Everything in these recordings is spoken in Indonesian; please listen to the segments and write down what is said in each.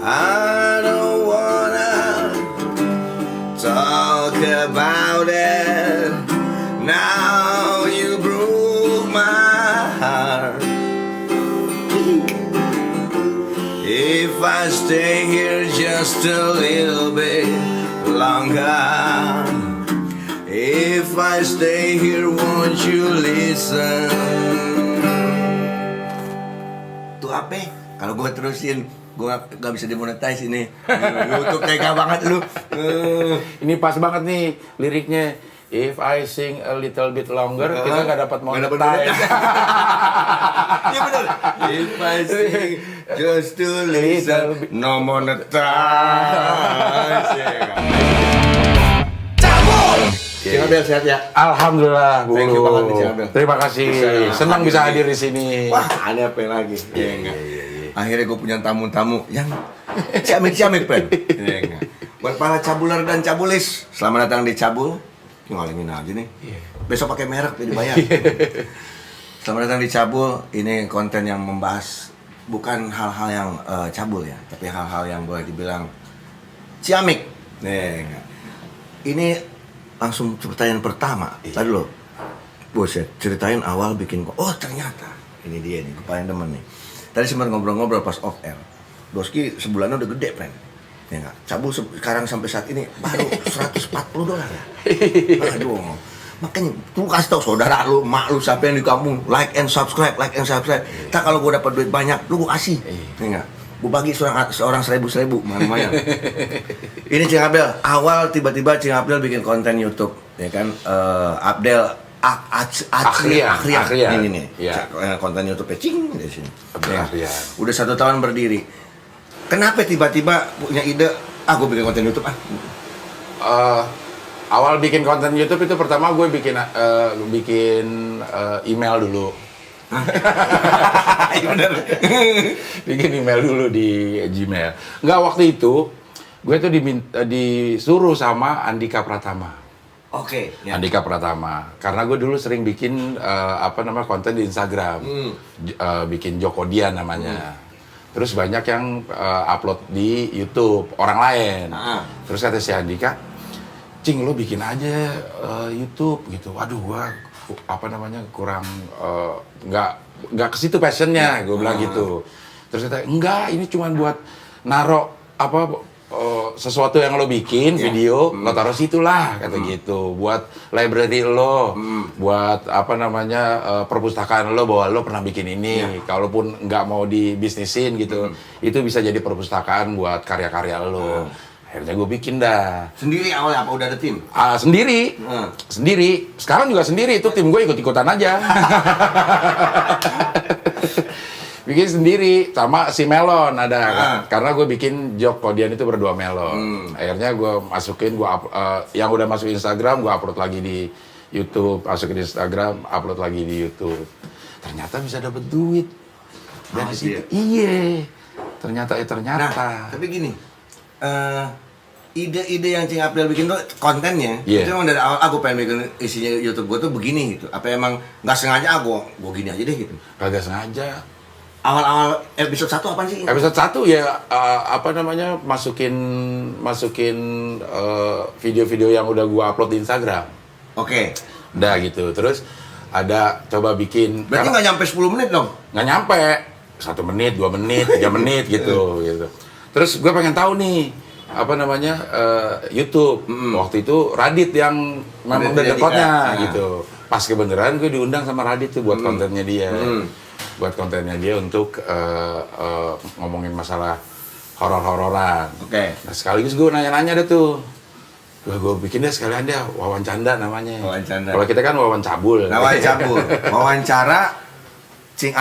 I don't wanna talk about it. Now you broke my heart. If I stay here just a little bit longer, if I stay here, won't you listen? Tuh apa? Kalau gue terusin, gue gak bisa dimonetize ini. YouTube tega banget lu. Ini pas banget nih liriknya. If I sing a little bit longer, kita nggak dapat monetize. Iya benar. If I sing just a little bit, no monetize. Cabul. Cing Abel sehat ya? Alhamdulillah, Bu. Thank you banget nih, Cing Abel. Terima kasih. Senang bisa hadir di sini. Wah, ada apa lagi? Iya enggak. Akhirnya gue punya tamu-tamu yang ciamik-ciamik, Pen. Iya enggak. Buat para cabuler dan cabulis, selamat datang di Cabul. Ngalamin aja nih. Besok pakai merek jadi bayar. Selamat datang di Cabul. Ini konten yang membahas bukan hal-hal yang cabul ya, tapi hal-hal yang boleh dibilang ciamik. Nih, ini langsung pertanyaan pertama. Tadi lo, bos ya, ceritain awal bikin. Oh ternyata ini dia nih, gue paling demen nih. Tadi sempat ngobrol-ngobrol pas off air. Doski sebulannya udah gede, friend. Ya enggak? Cabul sekarang sampai saat ini baru $140 ya. Aduh. Makanya lu kasih tau saudara lu, mak lu, siapa yang di kampung, like and subscribe. Tak kalau gua dapat duit banyak, lu gua kasih. Ya enggak? Gua bagi seorang 1.000 lumayan. Ini Cing Abel, awal tiba-tiba Cing Abel bikin konten YouTube, ya kan? Abdel Akhrian. Ini nih. Ya. Konten YouTube Cing di sini. Ya. Udah 1 tahun berdiri. Kenapa tiba-tiba punya ide, gue bikin konten YouTube Awal bikin konten YouTube itu pertama gue bikin email dulu. Iya bener. Bikin email dulu di Gmail. Enggak, waktu itu gue tuh disuruh sama Andika Pratama. Oke. Ya. Andika Pratama. Karena gue dulu sering bikin konten di Instagram. Bikin Jokodian namanya. Terus banyak yang upload di YouTube orang lain. Terus kata si Andika, Cing lo bikin aja YouTube gitu. Waduh, gua kurang nggak ke situ passionnya, gue bilang gitu. Terus kata, enggak, ini cuma buat naro sesuatu yang lo bikin video, lo taruh situ lah, kata gitu. Buat library lo, buat perpustakaan lo, bahwa lo pernah bikin ini. Kalaupun nggak mau dibisnisin gitu, itu bisa jadi perpustakaan buat karya-karya lo. Akhirnya gue bikin dah. Sendiri awalnya apa udah ada tim? Sendiri. Sendiri. Sekarang juga sendiri, itu tim gue ikut-ikutan aja. Bikin sendiri sama si Melon ada karena gue bikin Jokodian itu berdua Melon. Akhirnya gue masukin yang udah masuk Instagram gue upload lagi di YouTube, masukin di Instagram, upload lagi di YouTube. Ternyata bisa dapet duit dari situ. Iya. Ternyata. Nah, tapi gini, ide-ide yang Cing Abel bikin tuh kontennya itu emang dari awal aku pengen bikin isinya YouTube gue tuh begini gitu. Apa emang nggak sengaja gue gini aja deh gitu? Kagak sengaja. Awal-awal episode 1 apaan sih? Episode 1 ya masukin video-video yang udah gua upload di Instagram. Oke. Udah gitu. Terus ada coba bikin. Berarti nggak nyampe 10 menit dong? Nggak nyampe. 1 menit, 2 menit, 3 menit gitu. Terus gua pengen tahu nih YouTube. Waktu itu Radit yang memang dekotnya gitu. Pas kebenaran gue diundang sama Radit tuh buat kontennya dia. Buat kontennya dia untuk ngomongin masalah horor-hororan. Oke. Nah, sekaligus gue nanya-nanya deh tuh. Gue bikin deh sekalian dia wawancanda namanya. Wawancanda. Kalau kita kan wawancabul. Wawancara Cing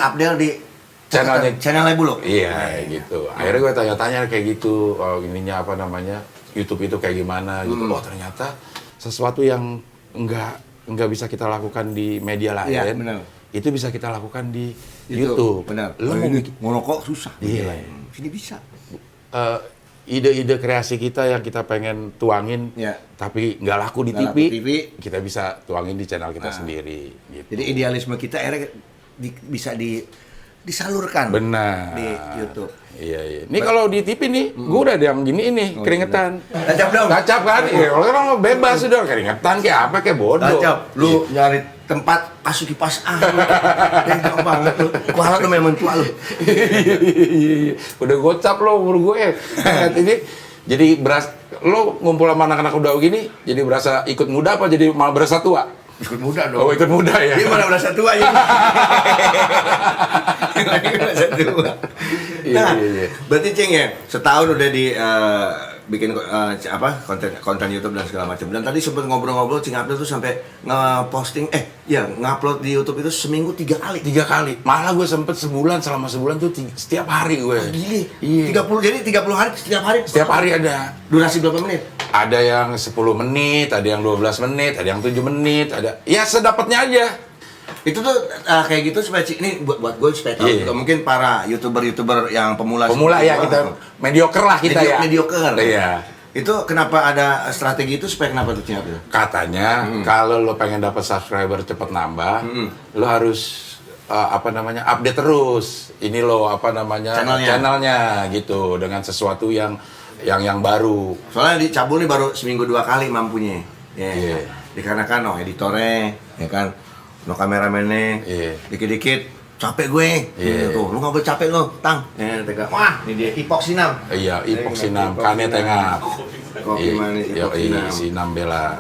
Abdel di channelnya Bulog. Iya, gitu. Akhirnya gue tanya-tanya kayak gitu. YouTube itu kayak gimana gitu. Oh, ternyata sesuatu yang enggak bisa kita lakukan di media lain. Iya, benar. Itu bisa kita lakukan di YouTube. Benar. Lo mau bikin monokok susah. Iya. Sini bisa. Ide-ide kreasi kita yang kita pengen tuangin, tapi nggak laku di TV, kita bisa tuangin di channel kita sendiri. Gitu. Jadi idealisme kita akhirnya bisa disalurkan Benar. di YouTube. Iya. Ini kalau di TV nih, gue udah ada yang gini ini, keringetan. Tacap dong. Tacap kan? Ya, orang bebas sudah keringetan kayak apa kayak bodoh. Tacap, lu nyari tempat asuh kipas angin. Tega banget lu. Kualat lu memang tua lu. Iya. Udah gocap lo umur gue. Ini jadi lo ngumpul sama anak-anak udah gini, jadi berasa ikut muda apa jadi malah berasa tua? Ikut muda dong. Oh, ikut muda ya. Dia malah berasa tua ya. Berasa tua. Nah, berarti Cing ya, setahun udah di bikin konten YouTube dan segala macam. Dan tadi sempat ngobrol-ngobrol Cing Abdul tuh sampai nge-posting ngupload di YouTube itu seminggu 3 kali. 3 kali. Malah gue sempet selama sebulan tuh setiap hari gue. Gile. Iya. 30 hari setiap hari. Setiap hari ada. Durasi berapa menit? Ada yang 10 menit, ada yang 12 menit, ada yang 7 menit, ada ya sedapatnya aja. Itu tuh kayak gitu supaya ini buat gue supaya tahu juga mungkin para YouTuber yang pemula ya kita mediocre lah kita ya. Mediocre. Iya. Itu kenapa ada strategi itu supaya kenapa tuh Cing Abdul? Katanya kalau lo pengen dapat subscriber cepet nambah, lo harus update terus. Ini lo channelnya gitu dengan sesuatu yang baru. Soalnya di Cabul nih baru seminggu 2 kali mampunya. Ya. Dikarenakan editornya, ya kan. No kameramennya, dikit-dikit capek gue, tuh lu nggak boleh capek lo, tang, tega, wah ini dia hipoksinam, hipoksinam, kane tengah, gimana hipoksinam, sinam bela,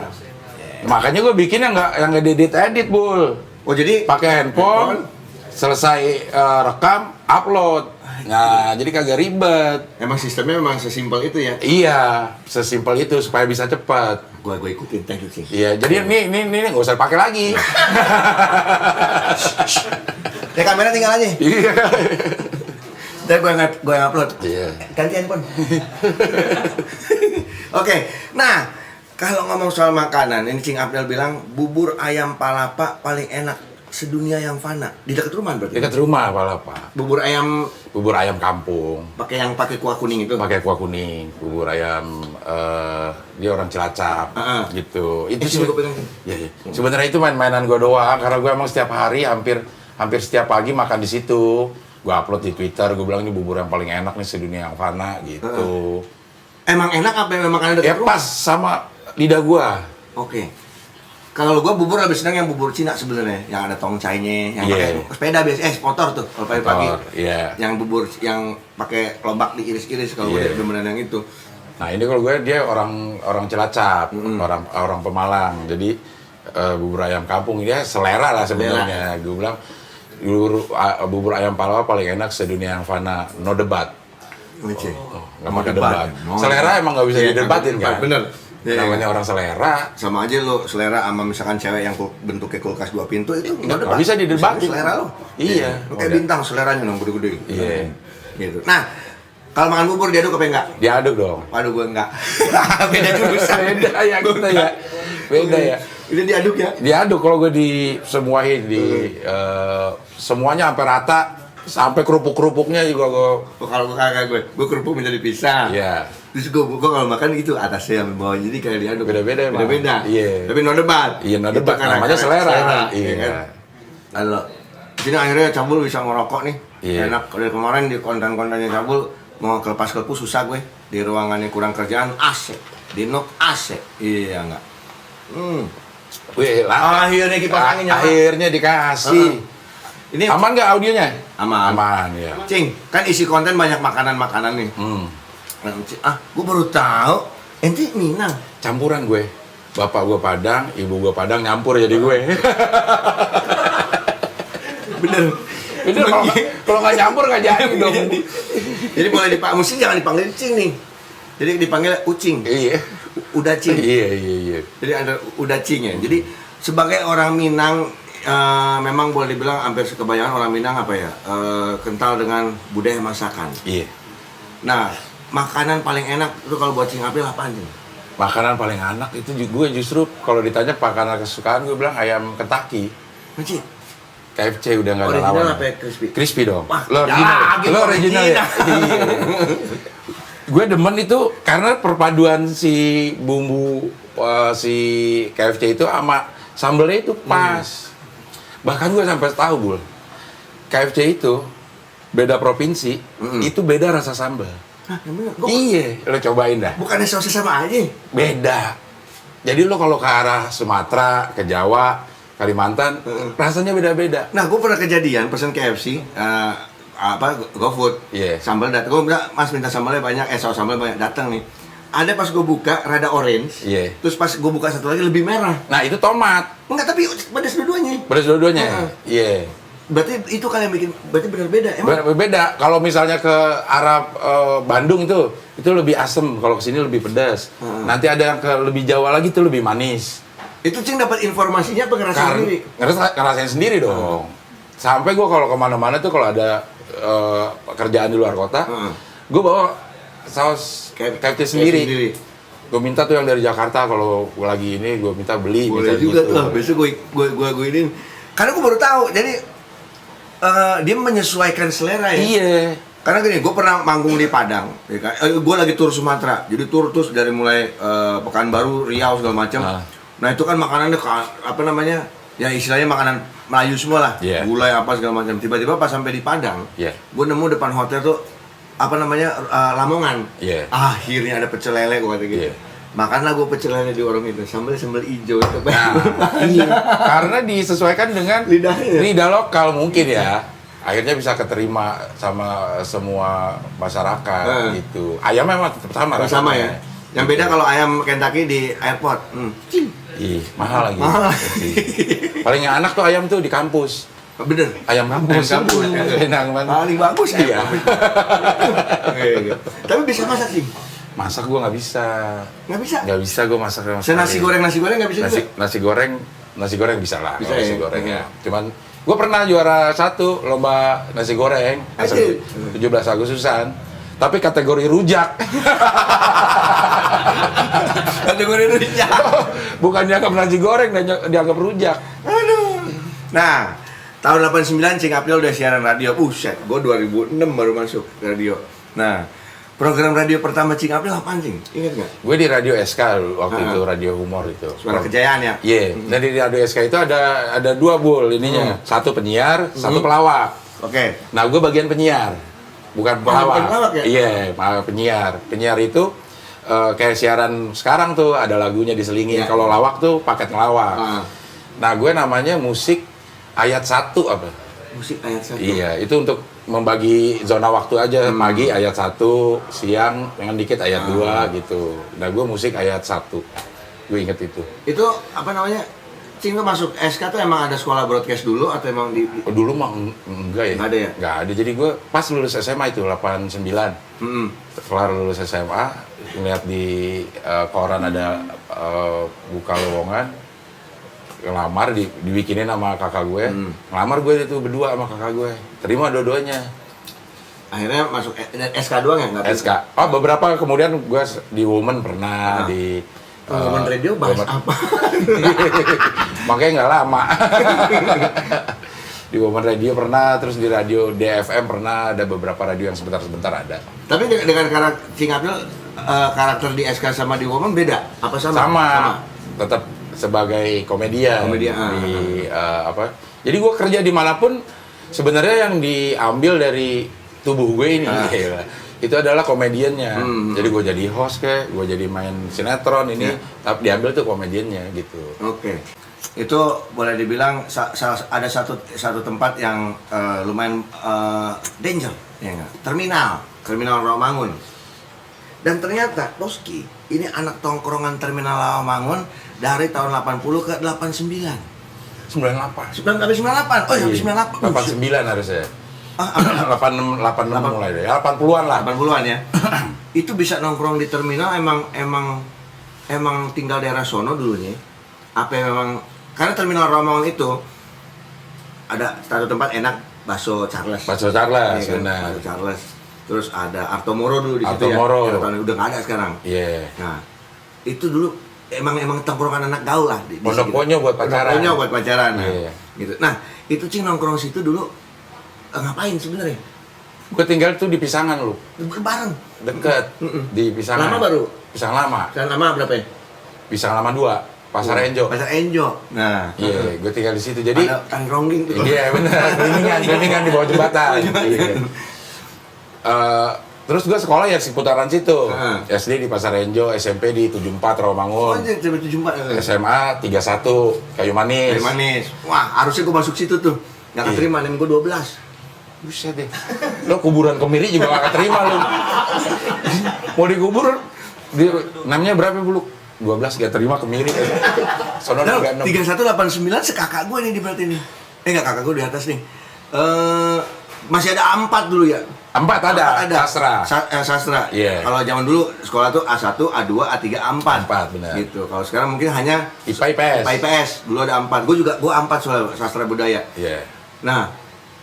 makanya gue bikin yang nggak edit bul, oh jadi pakai handphone, selesai rekam, upload, nah jadi kagak ribet, emang sistemnya memang sesimpel itu ya? Iya, sesimpel itu supaya bisa cepat. Gue ikutin, thank you Cing. Iya, jadi ini nggak usah pakai lagi. Ya kamera tinggal aja. Iya. Ntar gue upload. Iya. Ganti handphone. Oke, nah kalau ngomong soal makanan, ini Cing Abdul bilang bubur ayam palapa paling enak sedunia yang fana. Di dekat rumah berarti? Dekat rumah palapa. Bubur ayam kampung. Pakai kuah kuning itu? Pakai kuah kuning. Bubur ayam dia orang Cilacap gitu. Itu sih. Iya. Sebenarnya itu main-mainan gue doang karena gue emang setiap hari hampir setiap pagi makan di situ. Gue upload di Twitter, gue bilang ini bubur yang paling enak nih sedunia yang fana gitu. Emang enak apa yang makanan dekat rumah? Pas sama lidah gue. Oke. Kalau gua bubur lebih senang yang bubur Cina sebenarnya, yang ada tongcainya, yang pakai sepeda biasa, motor tuh kalau pagi-pagi. Yang bubur yang pakai lobak diiris-iris kalau udah beneran yang itu. Nah, ini kalau gue dia orang Cilacap, orang Pemalang. Jadi bubur ayam kampung dia selera lah sebenarnya. Gue bilang bubur ayam palapa paling enak sedunia yang fana, no debat. Nggak pakai debat. Selera emang nggak bisa didebatin kan? Bener. Namanya orang selera. Sama aja lo selera sama misalkan cewek yang bentuknya kulkas 2 pintu itu nggak bisa didebatin. Selera lo. Iya. Kayak bintang seleranya dong gede-gede. Iya. Gitu. Nah, kalau makan bubur diaduk apa enggak? Diaduk dong. Waduh gue enggak. Beda jurusan. Beda ya kita ya. Beda ya. Ini diaduk ya? Diaduk kalau gue semuain semuanya sampai rata. Sampai kerupuk-kerupuknya juga gue. Kalau kakak gue kerupuk minta dipisah. Iya. Terus gue kalau makan itu atasnya yang bawah, jadi kayak diaduk. Beda-beda emang. Beda-beda. Iya. Tapi no debat. Iya, no debat. Namanya selera. Iya kan? Lalu, sini akhirnya Cabul bisa ngerokok nih. Iya. Enak. Dari kemarin di konten-kontennya Cabul mau kelepas-kelepus susah gue. Di ruangannya kurang kerjaan AC. Di nok AC. Iya enggak. Wih, akhirnya kipas angin nyala. Akhirnya dikasih. Ini aman nggak audionya? Aman ya. Cing, kan isi konten banyak makanan-makanan nih. Gue baru tahu ente Minang. Campuran gue. Bapak gue Padang, ibu gue Padang nyampur jadi gue. Bener kalau nggak nyampur nggak jadi dong. Jadi boleh mesti jangan dipanggil Cing nih. Jadi dipanggil Ucing. Iya. Udah Cing. Iya. Jadi ada Udah Cing ya. Jadi sebagai orang Minang memang boleh dibilang hampir kebanyakan orang Minang kental dengan budaya masakan. Iya. Nah, makanan paling enak itu kalau buat Cing Abdul apaan sih? Makanan paling enak itu gue justru kalau ditanya makanan kesukaan gue bilang ayam Kentucky. Macam KFC udah nggak ada lawan. Original apa crispy? Crispy dong. Wah, Lo original ya. Gue demen itu karena perpaduan si bumbu si KFC itu sama sambelnya itu pas. Bahkan gue sampai tahu, Bul. KFC itu beda provinsi, itu beda rasa sambal. Hah, yang bener? Iya, lo cobain dah. Bukannya sosis sama aja? Beda. Jadi lo kalau ke arah Sumatera, ke Jawa, Kalimantan, rasanya beda-beda. Nah, gue pernah kejadian pesen KFC, GoFood, Iya. sambal datang. Gue bilang, Mas minta sambalnya banyak, saus sambal banyak, datang nih. Ada pas gue buka rada orange, Iya. terus pas gue buka satu lagi lebih merah. Nah, itu tomat. Enggak, tapi pedas dua-duanya. Pedas dua-duanya. Heeh. Iya. Berarti itu kalian bikin, berarti benar beda. Emang Beda. Kalau misalnya ke arah Bandung itu lebih asem. Kalau kesini lebih pedas. Nanti ada yang ke lebih Jawa lagi itu lebih manis. itu Cing dapat informasinya apa ngerasain sendiri? Ngerasain sendiri dong. Sampai gue kalau kemana-mana tuh kalau ada kerjaan di luar kota, gue bawa saus KFC sendiri. Gue minta tuh yang dari Jakarta kalau gue lagi ini gue minta beli. Boleh juga gitu. Tuh, besok gue ini. Karena gue baru tahu, jadi dia menyesuaikan selera ya. Iya. Karena gini, gue pernah manggung di Padang, ya kan? Gue lagi tur Sumatera, jadi tur terus dari mulai Pekanbaru, Riau segala macam. Nah itu kan makanannya apa namanya? Ya istilahnya makanan Melayu semua lah, gulai apa segala macam. Tiba-tiba pas sampai di Padang, gue nemu depan hotel tuh apa namanya Lamongan. Akhirnya ada pecel lele gue kata gitu. Makanlah gue pecel lele di warung itu, sambal hijau itu. Iya. Karena disesuaikan dengan lidah lokal mungkin ya. Akhirnya bisa keterima sama semua masyarakat gitu. Ayam memang tetap sama. Sama ya. Yang beda kalau ayam Kentucky di airport. Ih, mahal lagi. Paling yang anak tuh ayam tuh di kampus. Bener. Ayam kampus. Enak banget. Paling bagus ya. Tapi bisa masak sih. Masak gue nggak bisa. Nggak bisa? Nggak bisa gue masak. Nasi goreng nggak bisa juga? Nasi goreng bisa lah. Bisa nasi goreng ya. Cuman gue pernah juara 1 lomba nasi goreng 17 Agustusan, tapi kategori rujak. Kategori rujak. Bukan dianggap nasi goreng, dianggap rujak. Aduh. Nah, tahun 89 Cing April udah siaran radio. Buset, gue 2006 baru masuk radio. Nah, program radio pertama Cing April apaan Cing? Ingat nggak? Gue di Radio SK waktu itu, radio humor itu. Suara Kejayaan ya? Iya, dan di Radio SK itu ada 2 bul ininya. Satu penyiar, satu pelawak. Oke. Nah, gue bagian penyiar, bukan pelawak. pelawak ya? Iya, penyiar. Penyiar itu kayak siaran sekarang tuh ada lagunya diselingin. Kalau lawak tuh paket ngelawak. Nah, gue namanya musik ayat 1 apa? Musik ayat 1. Iya, itu untuk membagi zona waktu aja. Pagi ayat 1, siang dengan dikit ayat 2 gitu. Nah, gue musik ayat 1. Gue inget itu. Itu apa namanya? Cing tuh masuk SK tuh emang ada sekolah broadcast dulu atau emang di Dulu mah enggak ya? Nggak ada ya? Nggak ada. Jadi gue pas lulus SMA itu 89. Kelar lulus SMA, ngeliat di koran ada buka lowongan, ngelamar, dibikinin sama kakak gue. Ngelamar gue itu berdua sama kakak gue. Terima dua-duanya. Akhirnya masuk SK doang ya? Nggak SK. Oh, beberapa kemudian gue di Woman pernah, di Woman Radio bahas apa? Makanya nggak lama. Di Woman Radio pernah, terus di radio DFM pernah, ada beberapa radio yang sebentar-sebentar ada. Tapi dengan karakter Cing April, karakter di SK sama di Woman beda? Apa sama? Sama. Tetap sebagai komedian. Di apa? Jadi gue kerja dimanapun, sebenarnya yang diambil dari tubuh gue ini, itu adalah komediannya. Jadi gue jadi host gue jadi main sinetron ini, tapi diambil tuh komediannya gitu. Oke. Itu boleh dibilang ada satu tempat yang lumayan danger, ya nggak? Terminal Rawamangun. Dan ternyata Toski ini anak tongkrongan Terminal Rawamangun dari tahun 80 ke 89. 98. Sampai 98. Oh ya, 98. 89 harusnya. 86 mulai deh. 80-an lah. 80-an ya. Itu bisa nongkrong di terminal emang tinggal daerah sono dulunya. Apa memang karena Terminal Rawamangun itu ada satu tempat enak, bakso Charles. Bakso Charles, ya, kan? benar. Bakso Charles. Terus ada Artomoro dulu di situ Artomoro. ya. Udah nggak ada sekarang. Iya. Nah, itu dulu emang tongkrongan anak gaul lah di Pondok-ponyo buat pacaran. Pondok-ponyo buat pacaran. Nah, iya. gitu. Nah, itu Cing nongkrong situ dulu ngapain sebenarnya? Gue tinggal tuh di Pisangan lu. Bareng. Deket. Di Pisangan. Lama baru? Pisang lama. Pisang lama berapa ya? Pisang lama 2. Pasar Enjo. Pasar Enjo. Nah, Iya, gue tinggal di situ. Jadi ada tangkrongging tuh. iya benar, kelilingan di bawah jembatan. Iya. Terus gue sekolah ya seputaran situ. SD di Pasar Enjo, SMP di 74 Rawamangun. Oh, jadi 74. SMA 31 Kayu Manis. Kayu Manis. Wah, harusnya gue masuk situ tuh. Nggak keterima, nem gue 12. Buset deh. Lo kuburan Kemiri juga gak keterima lo. Mau dikubur namanya berapa bulu? 12 gak terima Kemiri. Sono Nah, 36. 3189 sekakak gue nih di berarti nih. Enggak, kakak gue di atas nih. Masih ada A4 dulu ya? A4 ada. Sastra. Sastra. Iya. Kalau zaman dulu sekolah tuh A1, A2, A3, A4. A4 benar. Gitu. Kalau sekarang mungkin hanya IPA IPS. IPA IPS. Dulu ada A4. Gue A4 soal sastra budaya. Iya. Nah,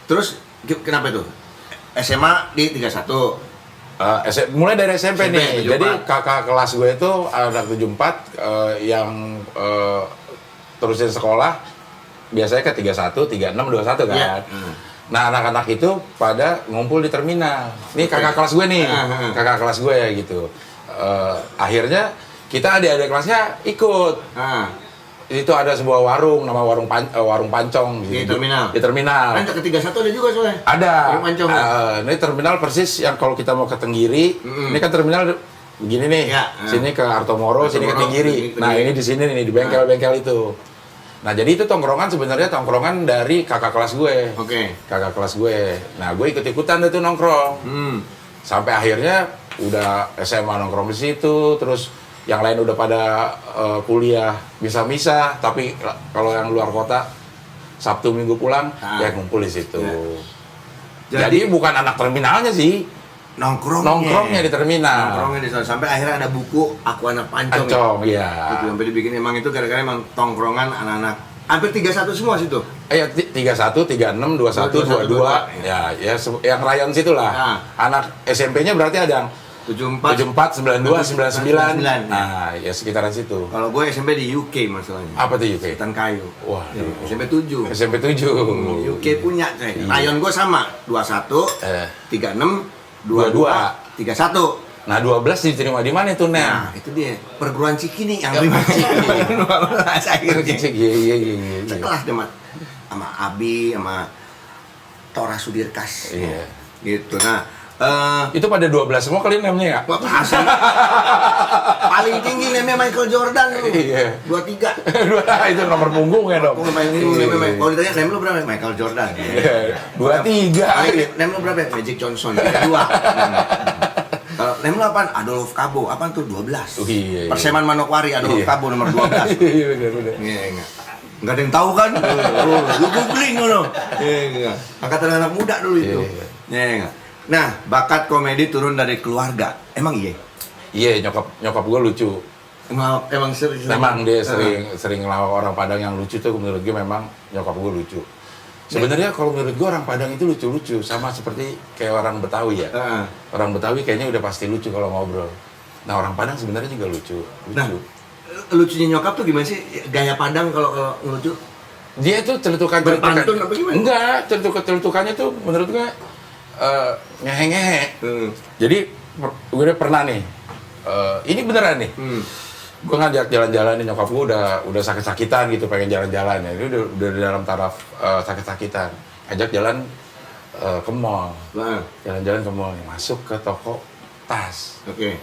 terus kenapa itu? SMA di 31. Mulai dari SMP nih. 74. Jadi kakak kelas gue itu anak 74 yang terusin sekolah biasanya ke 31, 36, 21 kan. Iya. Nah, anak-anak itu pada ngumpul di terminal. Nih kakak kelas gue nih. Kakak kelas gue ya gitu. Akhirnya kita adik-adik kelasnya ikut. Itu ada sebuah warung, nama warung Pancong Di gitu. terminal? Di terminal. Kan ke 31 ada juga soalnya. Ada. Warung Pancong. Ini terminal persis yang kalau kita mau ke Tenggiri, ini kan terminal begini nih. Ya. Sini ke Artomoro, sini ke Tenggiri. Tenggiri. Nah, ini di sini nih di bengkel-bengkel itu. Nah, jadi itu tongkrongan sebenarnya tongkrongan dari kakak kelas gue. Oke. Kakak kelas gue. Nah, gue ikut-ikutan itu nongkrong. Sampai akhirnya udah SMA nongkrong di situ, terus yang lain udah pada kuliah bisa-bisa, tapi kalau yang luar kota Sabtu Minggu pulang ya ngumpul di situ. Jadi bukan anak terminalnya sih, nongkrongnya di terminal. Nongkrongnya di sana sampai akhirnya ada buku Aku Anak Pancong. Pancong, iya. Itu sampai dibikin emang itu gara-gara emang tongkrongan anak-anak hampir 31 semua situ. 31, 36, 21, 22. Ya yang rayon situ lah. Anak SMP-nya berarti ada yang 74, 92, 99. Nah, ya sekitaran situ. Kalau gue SMP di UK masalahnya. Apa tuh UK? Hutan Kayu. Wah, SMP 7. SMP 7. UK punya, coy. Rayon gue sama, 21, 36, 22, 31. Nah, 12 diterima di mana tuh, Nem? Nah, itu dia. Perguruan Cikini yang terima Cikini. 12 akhirnya. Iya. Sekelas deh, Mat. Sama Abi, sama Tora Sudirkas. Iya. Gitu. Nah, itu pada 12 semua kalian namanya ya? wah, asli. Paling tinggi namanya Michael Jordan lu. Iya. 23. Itu nomor punggungnya dong. Kalau ditanya name lu berapa? Michael Jordan. 23. Name lu berapa? Magic Johnson. 2. Kalau name lu apaan? Adolf Kabo. Apaan tuh? 12. Iya. Perseman Manokwari Adolf Kabo nomor 12. Iya, benar. Iya, enggak. Enggak ada yang tahu kan? Lu googling lu. Iya, enggak. Angkatan anak muda dulu itu. Iya, enggak. Nah, bakat komedi turun dari keluarga. Emang iya? Iya, nyokap gue lucu. Emang sering. Memang dia sering ngelawak orang Padang yang lucu tuh menurut gue memang nyokap gue lucu. Sebenarnya kalau menurut gue orang Padang itu lucu-lucu sama seperti kayak orang Betawi ya. Orang Betawi kayaknya udah pasti lucu kalau ngobrol. Nah, orang Padang sebenarnya juga lucu. Nah, lucunya nyokap tuh gimana sih? Gaya Padang kalau ngelucu? Dia tuh celutukan Berpantun apa gimana? Enggak, celutukannya tuh menurut gue ngehe-ngehe. Jadi gue udah pernah nih. Ini beneran nih. Gue ngajak jalan-jalan nih, nyokap gue udah sakit-sakitan gitu, pengen jalan-jalan ya. Dia udah di dalam taraf sakit-sakitan. Ajak jalan ke mall. Jalan-jalan ke mall, masuk ke toko tas. Oke.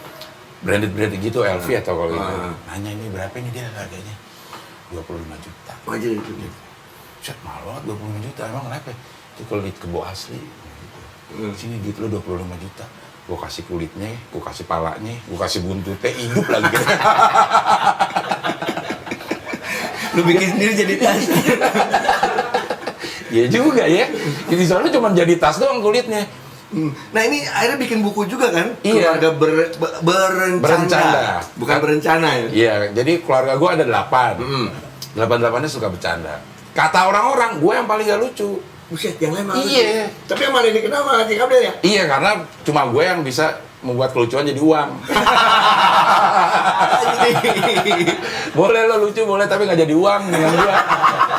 Branded gitu, LV atau kalau gitu. Nanya ini berapa ini dia harganya? 25 juta. Aja itu. Set, mahal banget 25 juta, emang kenapa? Itu kulit kebo asli. Sini gitu lo 25 juta. Gue kasih kulitnya, gue kasih palanya, gue kasih buntutnya, hidup lagi. Lu bikin sendiri jadi tas. Iya juga ya. Jadi soalnya cuma jadi tas doang kulitnya. Nah ini akhirnya bikin buku juga kan? Iya. Keluarga berencana. Bukan berencana ya? Iya, jadi keluarga gue ada 8. 8-8-nya suka bercanda. Kata orang-orang, gue yang paling gak lucu. Buset, yang lain malah. Iya. Tapi yang mana ini kenapa Cik Abdel ya? Iya, karena cuma gue yang bisa membuat kelucuan jadi uang. Boleh lo lucu, boleh, tapi nggak jadi uang dengan gue.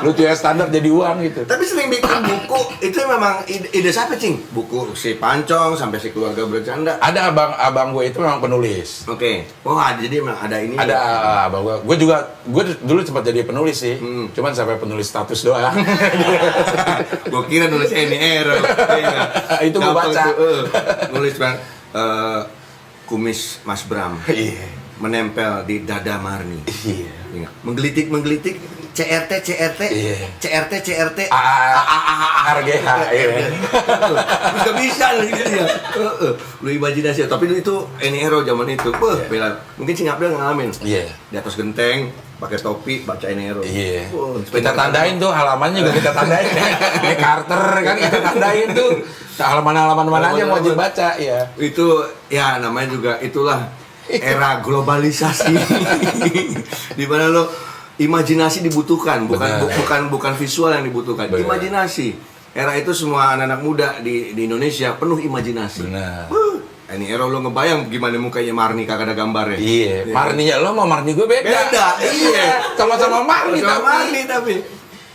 Lucu ya, standar jadi uang gitu. Tapi sering bikin buku, itu memang ide siapa, Cing? Buku si Pancong sampai si keluarga bercanda. Ada abang gue itu memang penulis. Oke. Oh, jadi memang ada ini. Ada abang gue. Gue dulu sempat jadi penulis sih. Cuman sampai penulis status doang. Gue kira nulis ini error. Itu gue baca. Nulis bang, kumis Mas Bram. Iya. Menempel di dada Marni. Iya. Menggelitik, CRT, Iya. CRT, RGH. Iya. Gak bisa gitu ya. Lu imajinasi, tapi itu Eniero zaman itu. Bela. Mungkin Singapura ngalamin. Iya. Di atas genteng, pakai topi, baca Eniero. Iya. Kita tandain tuh halamannya juga kita tandain. Ini Carter kan kita tandain tuh. Halaman-halaman mana aja yang wajib baca ya. Itu ya namanya juga itulah era globalisasi. Di mana lo imajinasi dibutuhkan, bukan visual yang dibutuhkan. Bener. Imajinasi. Era itu semua anak-anak muda di Indonesia penuh imajinasi. Benar. Ini era lo ngebayang gimana mukanya Marni kagak ada gambarnya. Iya. Marninya lo mau Marni gue beda. Iya. Sama-sama Marni Sama tapi. Marni tapi.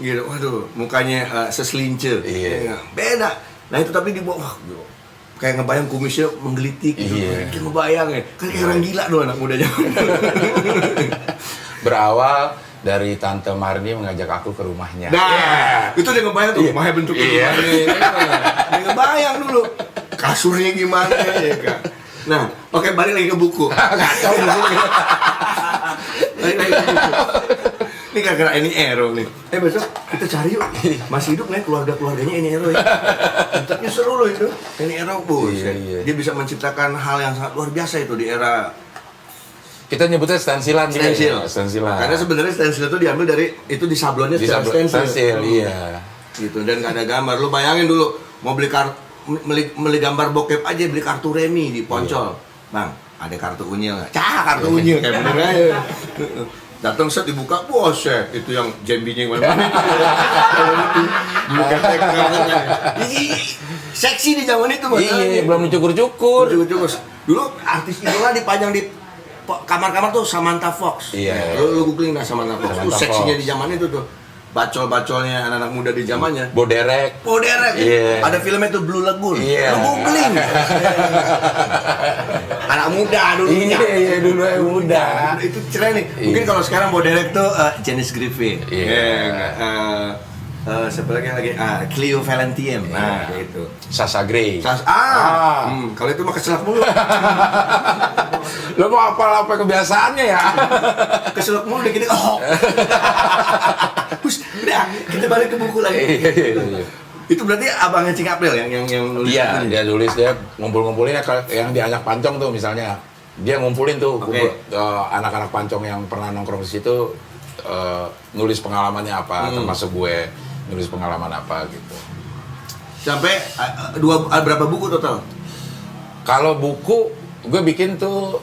Gitu. Waduh, mukanya seselince. Iya. Beda. Nah itu tapi di bawah. Kayak ngebayang kumisnya menggelitik gitu. Iya. Kayak ngebayang ya. Kan kayak orang gila doang anak muda zaman. Berawal dari Tante Marni mengajak aku ke rumahnya. Nah, itu dia ngebayang tuh rumahnya bentuknya gimana. Dia ngebayang dulu. Kasurnya gimana ya kan. Nah, oke balik lagi ke buku. Kacau bukunya. Balik lagi ke buku. Ini gara-gara ini Ero nih. Besok kita cari yuk. Masih hidup nih keluarganya ini Ero ya. Bentuknya seru loh itu. Ini Ero bos. Iya. Dia bisa menciptakan hal yang sangat luar biasa itu di era Kita nyebutnya stensilan. stensil. Stensilan. Karena sebenarnya stensil itu diambil dari itu di sablonnya di stensil. iya. Gitu dan nggak ada gambar. Lu bayangin dulu mau beli gambar bokep aja beli kartu remi di Poncol. Bang, ada kartu unyil nggak? Kartu unyil kayak bener aja. Datang set dibuka, bos ya, itu yang jambinya yang mana? Seksi di zaman itu, Iya, belum dicukur-cukur. Dulu artis idola dipajang di kamar-kamar tuh Samantha Fox. Iya. Lu googling dah Samantha Fox. Tuh Samantha seksinya Fox. di zaman itu tuh. Bacol-bacolnya anak-anak muda di zamannya. Boderek. Iya. Ada filmnya tuh Blue Lagoon. Iya. Lu googling. Anak muda dulu. Iya, dulu yang muda. Itu keren nih. Mungkin kalau sekarang Boderek tuh Janice Griffith. Iya. Siapa lagi? Cleo Valentine. Nah, kayak itu. Sasha Grey. Kalau itu mah keselak mulu. Lo mau apa kebiasaannya ya? Keselak mulu dikit. Udah, kita balik ke buku lagi. Iya. Itu berarti abangnya Cing April yang nulis. Iya, dia nulis, dia ngumpulin yang di Anak Pancong tuh misalnya. Dia ngumpulin tuh anak-anak Pancong yang pernah nongkrong di situ, nulis pengalamannya apa, termasuk gue nulis pengalaman apa gitu. Sampai berapa buku total? Kalau buku gue bikin tuh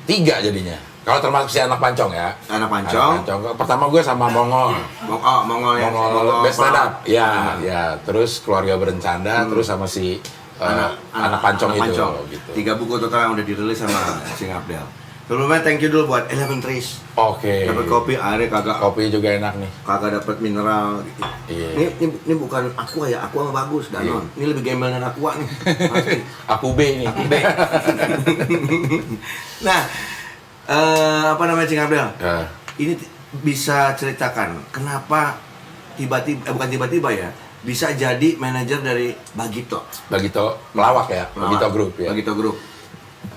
3 jadinya. Kalau termasuk si Anak Pancong ya. Anak Pancong. Pertama gue sama Mongol. Mongol Best Stand Up. Ya. Terus Keluarga Berencanda, terus sama si anak Pancong itu. Gitu. 3 buku total yang udah dirilis sama Cing April. Sebelumnya thank you dulu buat Eleven Trees. Oke. Dapat kopi, akhirnya kagak. Kopi juga enak nih. Kagak dapat mineral. Iya. Ini bukan aqua ya, aqua mah bagus, Danon. Ini lebih gembel dari aqua nih. Pasti. Aku B ini. Nah, apa namanya Cing April? Ya. Ini bisa ceritakan kenapa bukan tiba-tiba ya, bisa jadi manajer dari Bagito. Bagito Pelawak ya, Bagito Group ya. Bagito Group.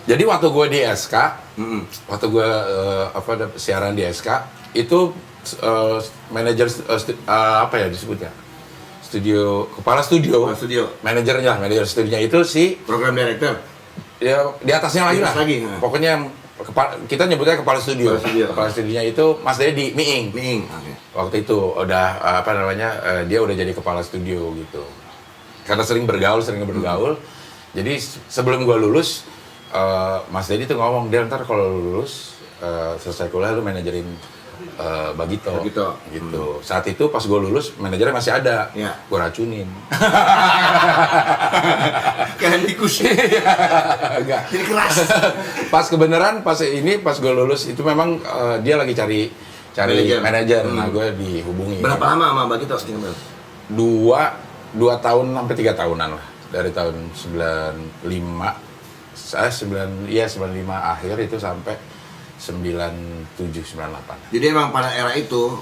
Jadi waktu gue di SK, waktu gue siaran di SK, itu manajer apa ya disebutnya? Kepala studio. Manajernya, manajer studionya itu si Program director. Ya di atasnya lagi lah. Pokoknya yang kita nyebutnya kepala studio. Kepala studionya itu Mas Dedi Miing. Okay. Waktu itu udah dia udah jadi kepala studio gitu. Karena sering bergaul. Jadi sebelum gue lulus, Mas Dedi tuh ngomong, dia ntar kalau lulus selesai kuliah lu manajerin Bagito. Gitu. Saat itu pas gue lulus manajernya masih ada. Ya. Gue racunin. Kayak tikus. Enggak. Jadi keras. Pas gue lulus itu memang dia lagi cari cari manajer. Nah, gue dihubungi. Berapa lama sama Mbak Gito? Dua tahun sampai 3 tahunan lah. Dari tahun 95 akhir itu sampai 97, 98. Jadi emang pada era itu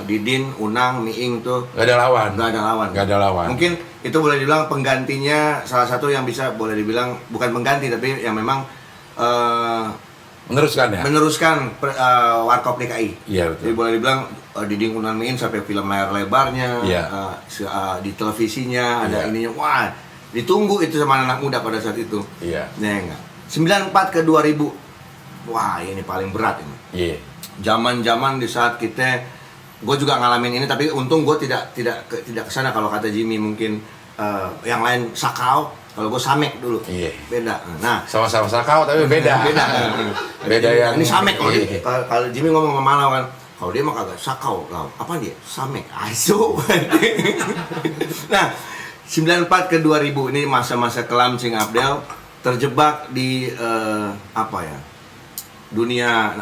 Didin, Unang, Miing tuh Gak ada lawan. Gak ada lawan. Mungkin itu boleh dibilang penggantinya, salah satu yang bisa boleh dibilang bukan pengganti tapi yang memang meneruskan ya. Warkop DKI. Iya betul. Jadi boleh dibilang Didin, Unang, Miing sampai film layar lebarnya, di televisinya ada ininya. Wah, ditunggu itu sama anak muda pada saat itu. Iya. Ya enggak. 94 ke 2000. Wah, ini paling berat ini. Iya. Zaman-zaman di saat gue juga ngalamin ini, tapi untung gue tidak kesana. Kalau kata Jimmy mungkin yang lain sakau, kalau gue samek dulu. Iya. Beda. Nah, sama-sama sakau tapi beda. Beda yang ini samek kalau iya. kalau Jimmy ngomong sama Malau kan, kalau dia mah kagak sakau, apa dia? Samek. Aso. Nah, 94 ke 2000 ini masa-masa kelam Cing Abdel terjebak di dunia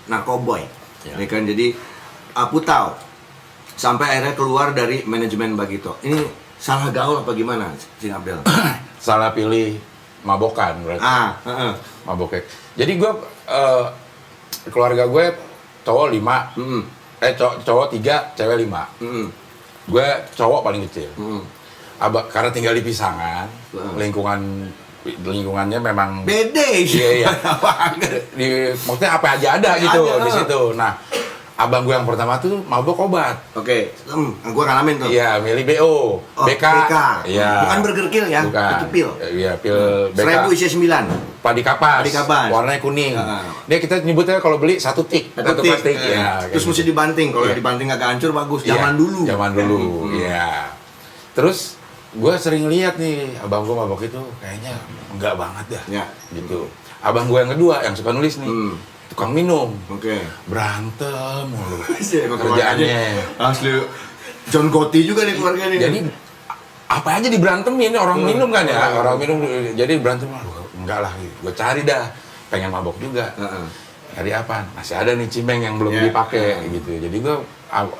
narkoboy, ya kan. Jadi Putau sampai akhirnya keluar dari manajemen Bagito. Ini salah gaul apa gimana, Cing Abdel? Salah pilih mabokan berarti. Mabokek. Jadi gue keluarga gue cowok 5, cowok 3, cewek 5. Gue cowok paling kecil. Karena tinggal di Pisangan, lingkungannya memang bede sih. Iya. Maksudnya apa aja ada gitu di situ. Nah, abang gue yang pertama tuh mabok obat. Oke. Gue ngalamin tuh. Iya, milih BO, BK. Iya. Bukan Burger Kill ya? Bukan. Itu pil. Iya, pil BK. 1000 isi 9. Padi kapas. Warnanya kuning. Dia kita nyebutnya kalau beli satu tik. Ya, terus mesti dibanting. Kalau dibanting agak hancur bagus. Zaman dulu. Iya. Terus gue sering lihat nih abang gue mabok itu kayaknya enggak banget dah, gitu. Abang gue yang kedua yang suka nulis nih, tukang minum, berantem mulu kerjaannya. Asli John Gotti juga nih keluarga nih. Jadi apa aja diberantemin orang minum kan ya, orang minum jadi berantem. Enggak lah, gue cari dah, pengen mabok juga. Cari apa? Masih ada nih cimeng yang belum dipakai gitu. Jadi gue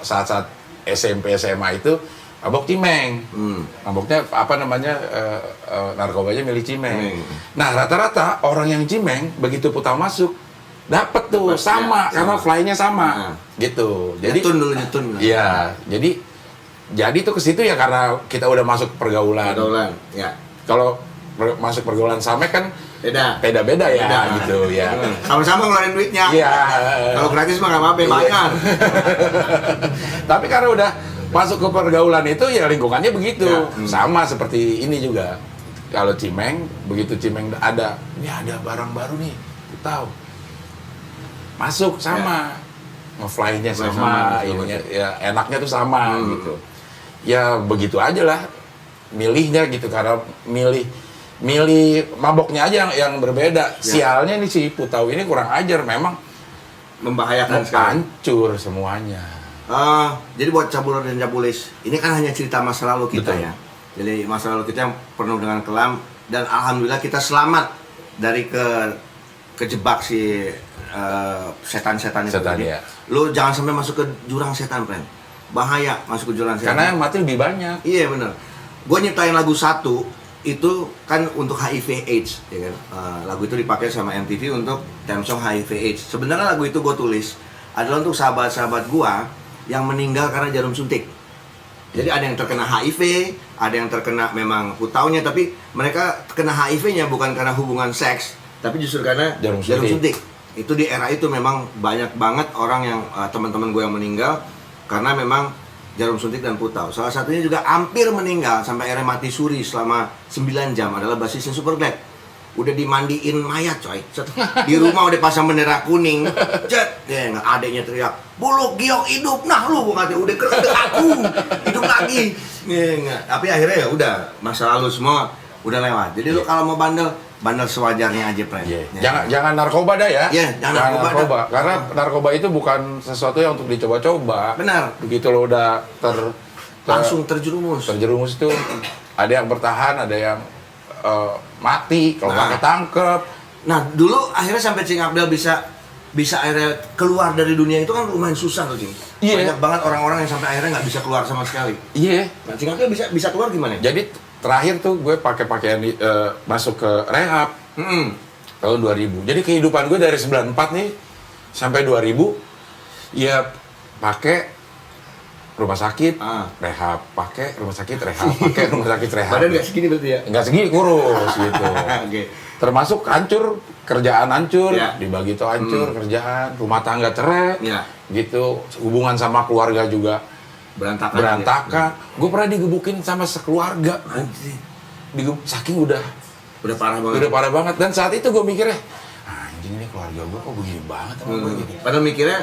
saat-saat SMP SMA itu mabok cimeng, maboknya narkobanya milih cimeng. Nah rata-rata orang yang cimeng begitu Putau masuk dapat tuh sama karena fly-nya sama, gitu. Jadi nyetun. Iya, jadi tuh ke situ ya karena kita udah masuk pergaulan. Ya. Kalau masuk pergaulan samek kan beda ya, gitu ya. Sama-sama ngeluarin duitnya. Iya. Kalau gratis mah nggak apa-apa, bayar. Tapi karena udah masuk ke pergaulan itu ya lingkungannya begitu, sama seperti ini juga. Kalau cimeng, begitu cimeng ada barang baru nih, tahu, masuk sama, ngefly-nya sama, ininya ya enaknya tuh sama gitu. Ya begitu aja lah, milihnya gitu karena milih maboknya aja yang berbeda. Sialnya nih si Putau ini kurang ajar, memang membahayakan sekali. Hancur semuanya. Jadi buat cabuler dan cabulis, ini kan hanya cerita masa lalu kita. Betul. Ya. Jadi masa lalu kita yang penuh dengan kelam dan alhamdulillah kita selamat dari kejebak si setan-setan itu. Ya. Lu jangan sampai masuk ke jurang setan, friend. Bahaya masuk ke jurang setan. Karena yang mati lebih banyak. Iya benar. Gue nyiptain lagu satu itu kan untuk HIV/AIDS, ya kan. Lagu itu dipakai sama MTV untuk theme song HIV/AIDS. Sebenarnya lagu itu gue tulis adalah untuk sahabat-sahabat gue yang meninggal karena jarum suntik. Jadi ada yang terkena HIV, ada yang terkena memang Putaunya, tapi mereka terkena HIV-nya bukan karena hubungan seks, tapi justru karena jarum suntik. Itu di era itu memang banyak banget orang yang teman-teman gue yang meninggal karena memang jarum suntik dan Putau. Salah satunya juga hampir meninggal sampai akhirnya mati suri selama 9 jam adalah basisnya Superglad. Udah dimandiin mayat coy, di rumah udah pasang bendera kuning, adeknya teriak, Buluk Giok hidup, nah lu katanya udah keren aku hidup lagi, tapi akhirnya ya udah masa lalu semua udah lewat. Jadi lu kalau mau bandel sewajarnya aja, friend. Jangan narkoba dah ya. Jangan narkoba. Karena narkoba itu bukan sesuatu yang untuk dicoba-coba. Benar. Begitu lo udah langsung terjerumus itu ada yang bertahan, ada yang mati kalau nggak ketangkep. Nah dulu akhirnya sampai Cing Abdel bisa bisa akhirnya keluar dari dunia itu kan lumayan susah tuh, Cing. Iya. Banyak banget orang-orang yang sampai akhirnya nggak bisa keluar sama sekali. Iya. Nah, Cing April bisa keluar gimana? Jadi terakhir tuh gue pakai pakaian masuk ke rehab tahun 2000. Jadi kehidupan gue dari 94 nih sampai 2000 ya pakai rumah sakit, rehab, pakai rumah sakit, rehab, pakai rumah sakit, rehab. Badan nggak segini berarti ya? Nggak segini, kurus gitu. Oke. Termasuk hancur, kerjaan hancur, Ya. dibagi itu hancur, kerjaan, rumah tangga cerai, Ya. gitu. Hubungan sama keluarga juga berantakan. Gue pernah digebukin sama sekeluarga. Saking udah parah banget. parah banget. Dan saat itu gue mikirnya, anjing ini keluarga gue kok begini banget sama gue gitu. Padahal mikirnya,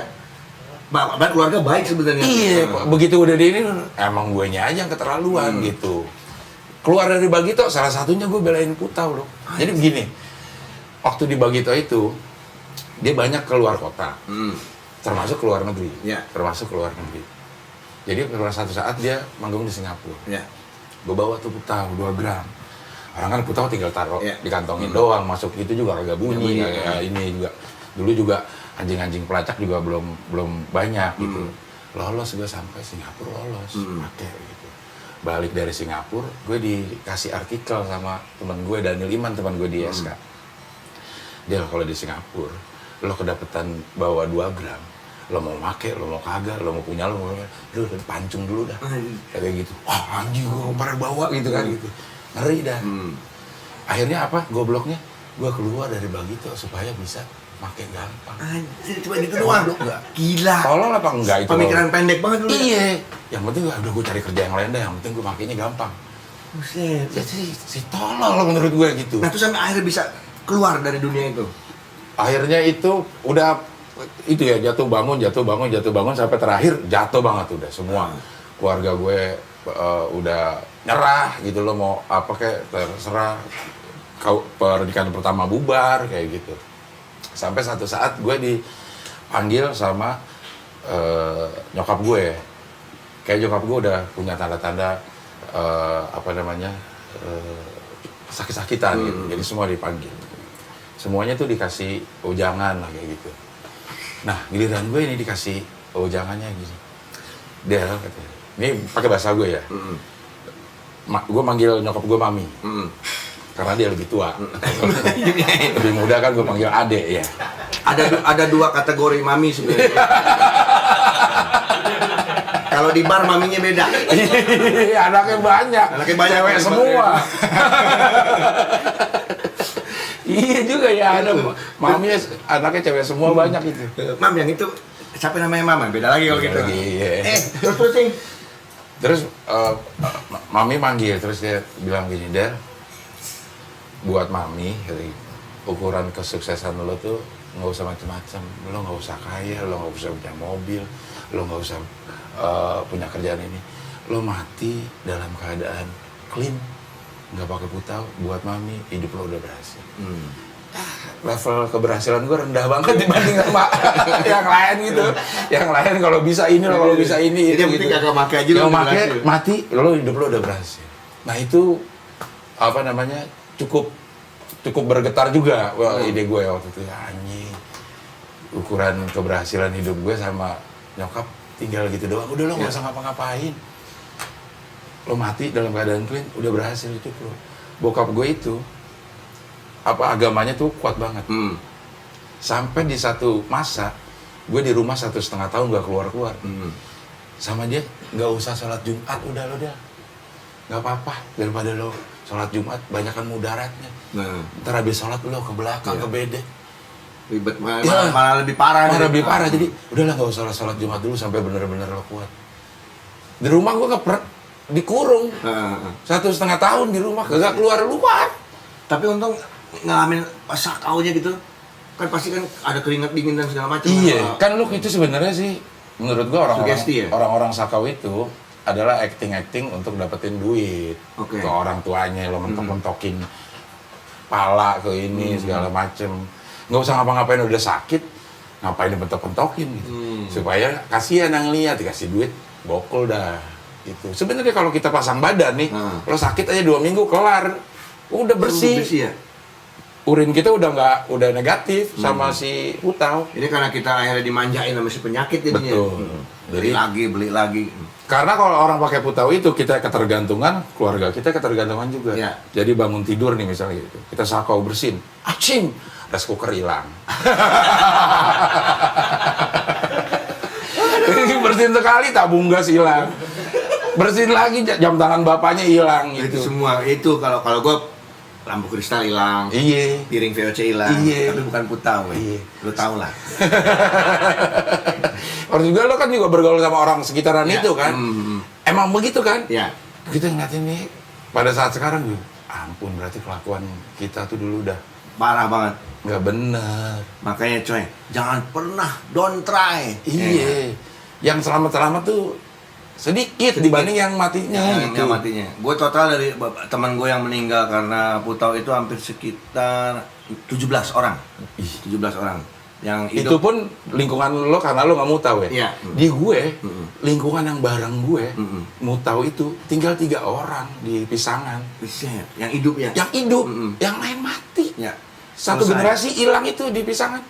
keluarga baik sebenarnya. Iya, begitu udah di ini, emang gue nya aja yang keterlaluan gitu. Keluar dari Bagito, salah satunya gue belain Putau loh. Jadi begini, waktu di Bagito itu, dia banyak keluar kota, termasuk keluar negeri, termasuk keluar negeri. Jadi pada satu saat dia manggung di Singapura. Gue bawa tuh Putau 2 gram. Orang kan Putau tinggal taruh dikantongin doang, masuk itu juga kagak bunyi, ini juga. Dulu juga anjing-anjing pelacak juga belum banyak gitu. Lolos gue sampai Singapura lolos, pakai gitu. Balik dari Singapura, gue dikasih artikel sama teman gue Daniel Iman, teman gue di SK. Dia kalau di Singapura, lo kedapetan bawa 2 gram, lo mau make, lo mau kagak, lo mau punya, lo pancung dulu dah. Kayak gitu. Wah anjing gue pada bawa gitu kan gitu. Ngeri dah. Akhirnya apa? Gobloknya, gue keluar dari Bagito supaya bisa pakai gampang. Anjir, cuma gitu doang. Gila. Tolol apa enggak itu? Pemikiran pendek banget lu. Iya. Yang penting udah gue cari kerja yang lain dah, yang penting gue makainya gampang. Buset. Jadi si tolol menurut gue gitu. Nah, terus sampai akhirnya bisa keluar dari dunia itu. Akhirnya itu udah itu ya jatuh bangun sampai terakhir jatuh banget udah semua. Keluarga gue udah nyerah gitu loh, mau apa kayak terserah. Pernikahan pertama bubar kayak gitu. Sampai satu saat gue dipanggil sama nyokap gue. Kayak nyokap gue udah punya tanda-tanda sakit-sakitan gitu. Jadi semua dipanggil. Semuanya tuh dikasih ujangan lah kayak gitu. Nah, giliran gue ini dikasih ujangannya gini. Dia katanya, ini pakai bahasa gue ya. Gue manggil nyokap gue mami. Karena dia lebih tua. Lebih muda kan gue panggil adek ya. Ada 2 kategori mami sebenarnya. Kalau di bar maminya beda. Anaknya banyak. Cewek semua. Iya juga ya, ada maminya anaknya cewek semua banyak itu. Mam yang itu siapa namanya mama? Beda lagi kalau gitu. Iya. Terus Cing. Terus mami manggil, terus dia bilang gini, Del, buat mami, ukuran kesuksesan lo tuh nggak usah macam-macam. Lo nggak usah kaya, lo nggak usah punya mobil, lo nggak usah punya kerjaan ini. Lo mati dalam keadaan clean, nggak pakai Putau, buat mami, hidup lo udah berhasil. Level keberhasilan gue rendah banget dibanding sama yang lain gitu. Yang lain kalau bisa ini, kalau bisa ini. Jadi yang penting kagak pakai aja lo pakai mati, lo hidup lo udah berhasil. Nah itu apa namanya cukup bergetar juga ide gue waktu itu. Anjing, ukuran keberhasilan hidup gue sama nyokap tinggal gitu doang. Udah lo nggak usah ngapa-ngapain. Lo mati dalam keadaan clean, udah berhasil itu bro. Bokap gue itu agamanya tuh kuat banget. Sampai di satu masa gue di rumah 1,5 tahun gak keluar. Sama dia nggak usah sholat Jumat, udah lo dah nggak apa-apa daripada lo sholat Jumat banyakan mudaratnya. Ntar habis sholat lo ke belakang ke bede ribet, malah lebih parah. Lebih parah. Jadi udahlah nggak usah sholat Jumat dulu sampai bener-bener lo kuat. Di rumah gue dikurung 1,5 tahun di rumah, gak keluar. Tapi untung ngalamin sakaunya gitu, kan pasti kan ada keringat dingin dan segala macam. Iya, kan lu itu sebenarnya sih menurut gua orang-orang sakau itu adalah acting untuk dapetin duit ke orang tuanya, lo mentok-mentokin pala ke ini segala macem. Nggak usah ngapa-ngapain, udah sakit ngapain dibentok-bentokin gitu. Supaya kasihan yang lihat, dikasih duit bokol dah gitu. Sebenarnya kalau kita pasang badan nih, lo sakit aja 2 minggu kelar, udah bersih. urin kita udah negatif sama si Putau. Ini karena kita akhirnya dimanjain sama si penyakit jadinya. Betul. Beli lagi. Karena kalau orang pakai Putau itu kita ketergantungan, keluarga kita ketergantungan juga. Ya. Jadi bangun tidur nih misalnya gitu, kita sakau bersin, acing, rice cooker hilang. Bersin sekali tabung gas hilang. Bersin lagi jam tangan bapaknya hilang Itu gitu. semua itu kalau gue lampu kristal hilang, Iya. piring VOC hilang, Iya. tapi bukan Putau. Iya. Lu tau lah. Orang juga lo kan juga bergaul sama orang sekitaran Ya. itu kan. Emang begitu kan? Ya. Kita ngeliatin nih pada saat sekarang gue, ampun berarti kelakuan kita tuh dulu udah Parah banget. nggak bener. Makanya coy, jangan pernah, don't try. Iya. Yang selamat-selamat tuh sedikit dibanding yang matinya Yang gitu. matinya. Gue total dari teman gue yang meninggal karena Putau itu hampir sekitar 17 orang. 17 orang. Yang Itu pun lingkungan lo karena lo nggak mau tahu ya. Iya. Di gue, lingkungan yang bareng gue, mau tahu itu tinggal 3 orang di Pisangan. Buset, yang hidup ya. Yang hidup, yang lain mati. Ya. Satu Selesai. generasi hilang itu di Pisangan.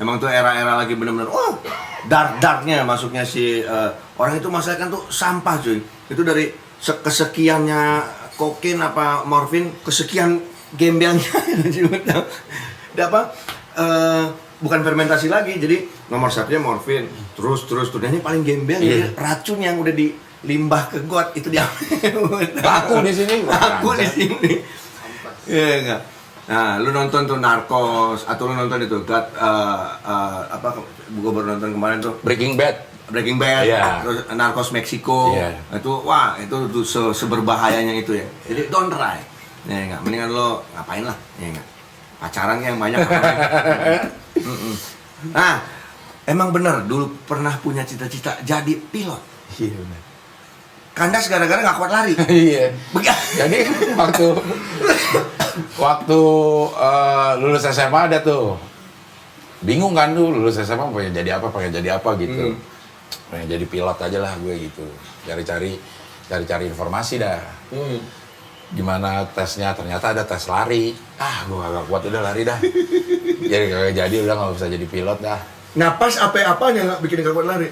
Emang tuh era-era lagi bener-bener, dark-darknya masuknya si orang itu masalahnya kan tuh sampah cuy. Itu dari kesekiannya kokain apa morfin, kesekian gembelnya. Udah apa? Bukan fermentasi lagi, jadi nomor satunya morfin, terus dan ini paling gembel jadi racun yang udah dilimbah ke got itu dia. Laku di sini. Laku di sini. Iya enggak. Nah, lu nonton tuh Narcos atau lu nonton itu apa gua baru nonton kemarin tuh Breaking Bad. Breaking Bad, Iya. terus Narcos Meksiko. Iya. Itu wah, itu tuh seberbahayanya itu ya. Jadi don't try. Ya enggak, mendingan lo ngapain lah, ya enggak. Pacaran yang banyak ngapain. Nah, emang bener dulu pernah punya cita-cita jadi pilot. Iya benar. Kandas gara-gara nggak kuat lari. Iya. Begitu. Jadi waktu lulus SMA ada tuh bingung kan tuh lulus SMA pengen jadi apa gitu. Pengen jadi pilot aja lah gue gitu. Cari-cari informasi dah. Gimana tesnya, ternyata ada tes lari. Gue agak kuat udah lari dah. Jadi kagak jadi udah nggak bisa jadi pilot dah. Napas apa-apanya nggak bikin nggak kuat lari?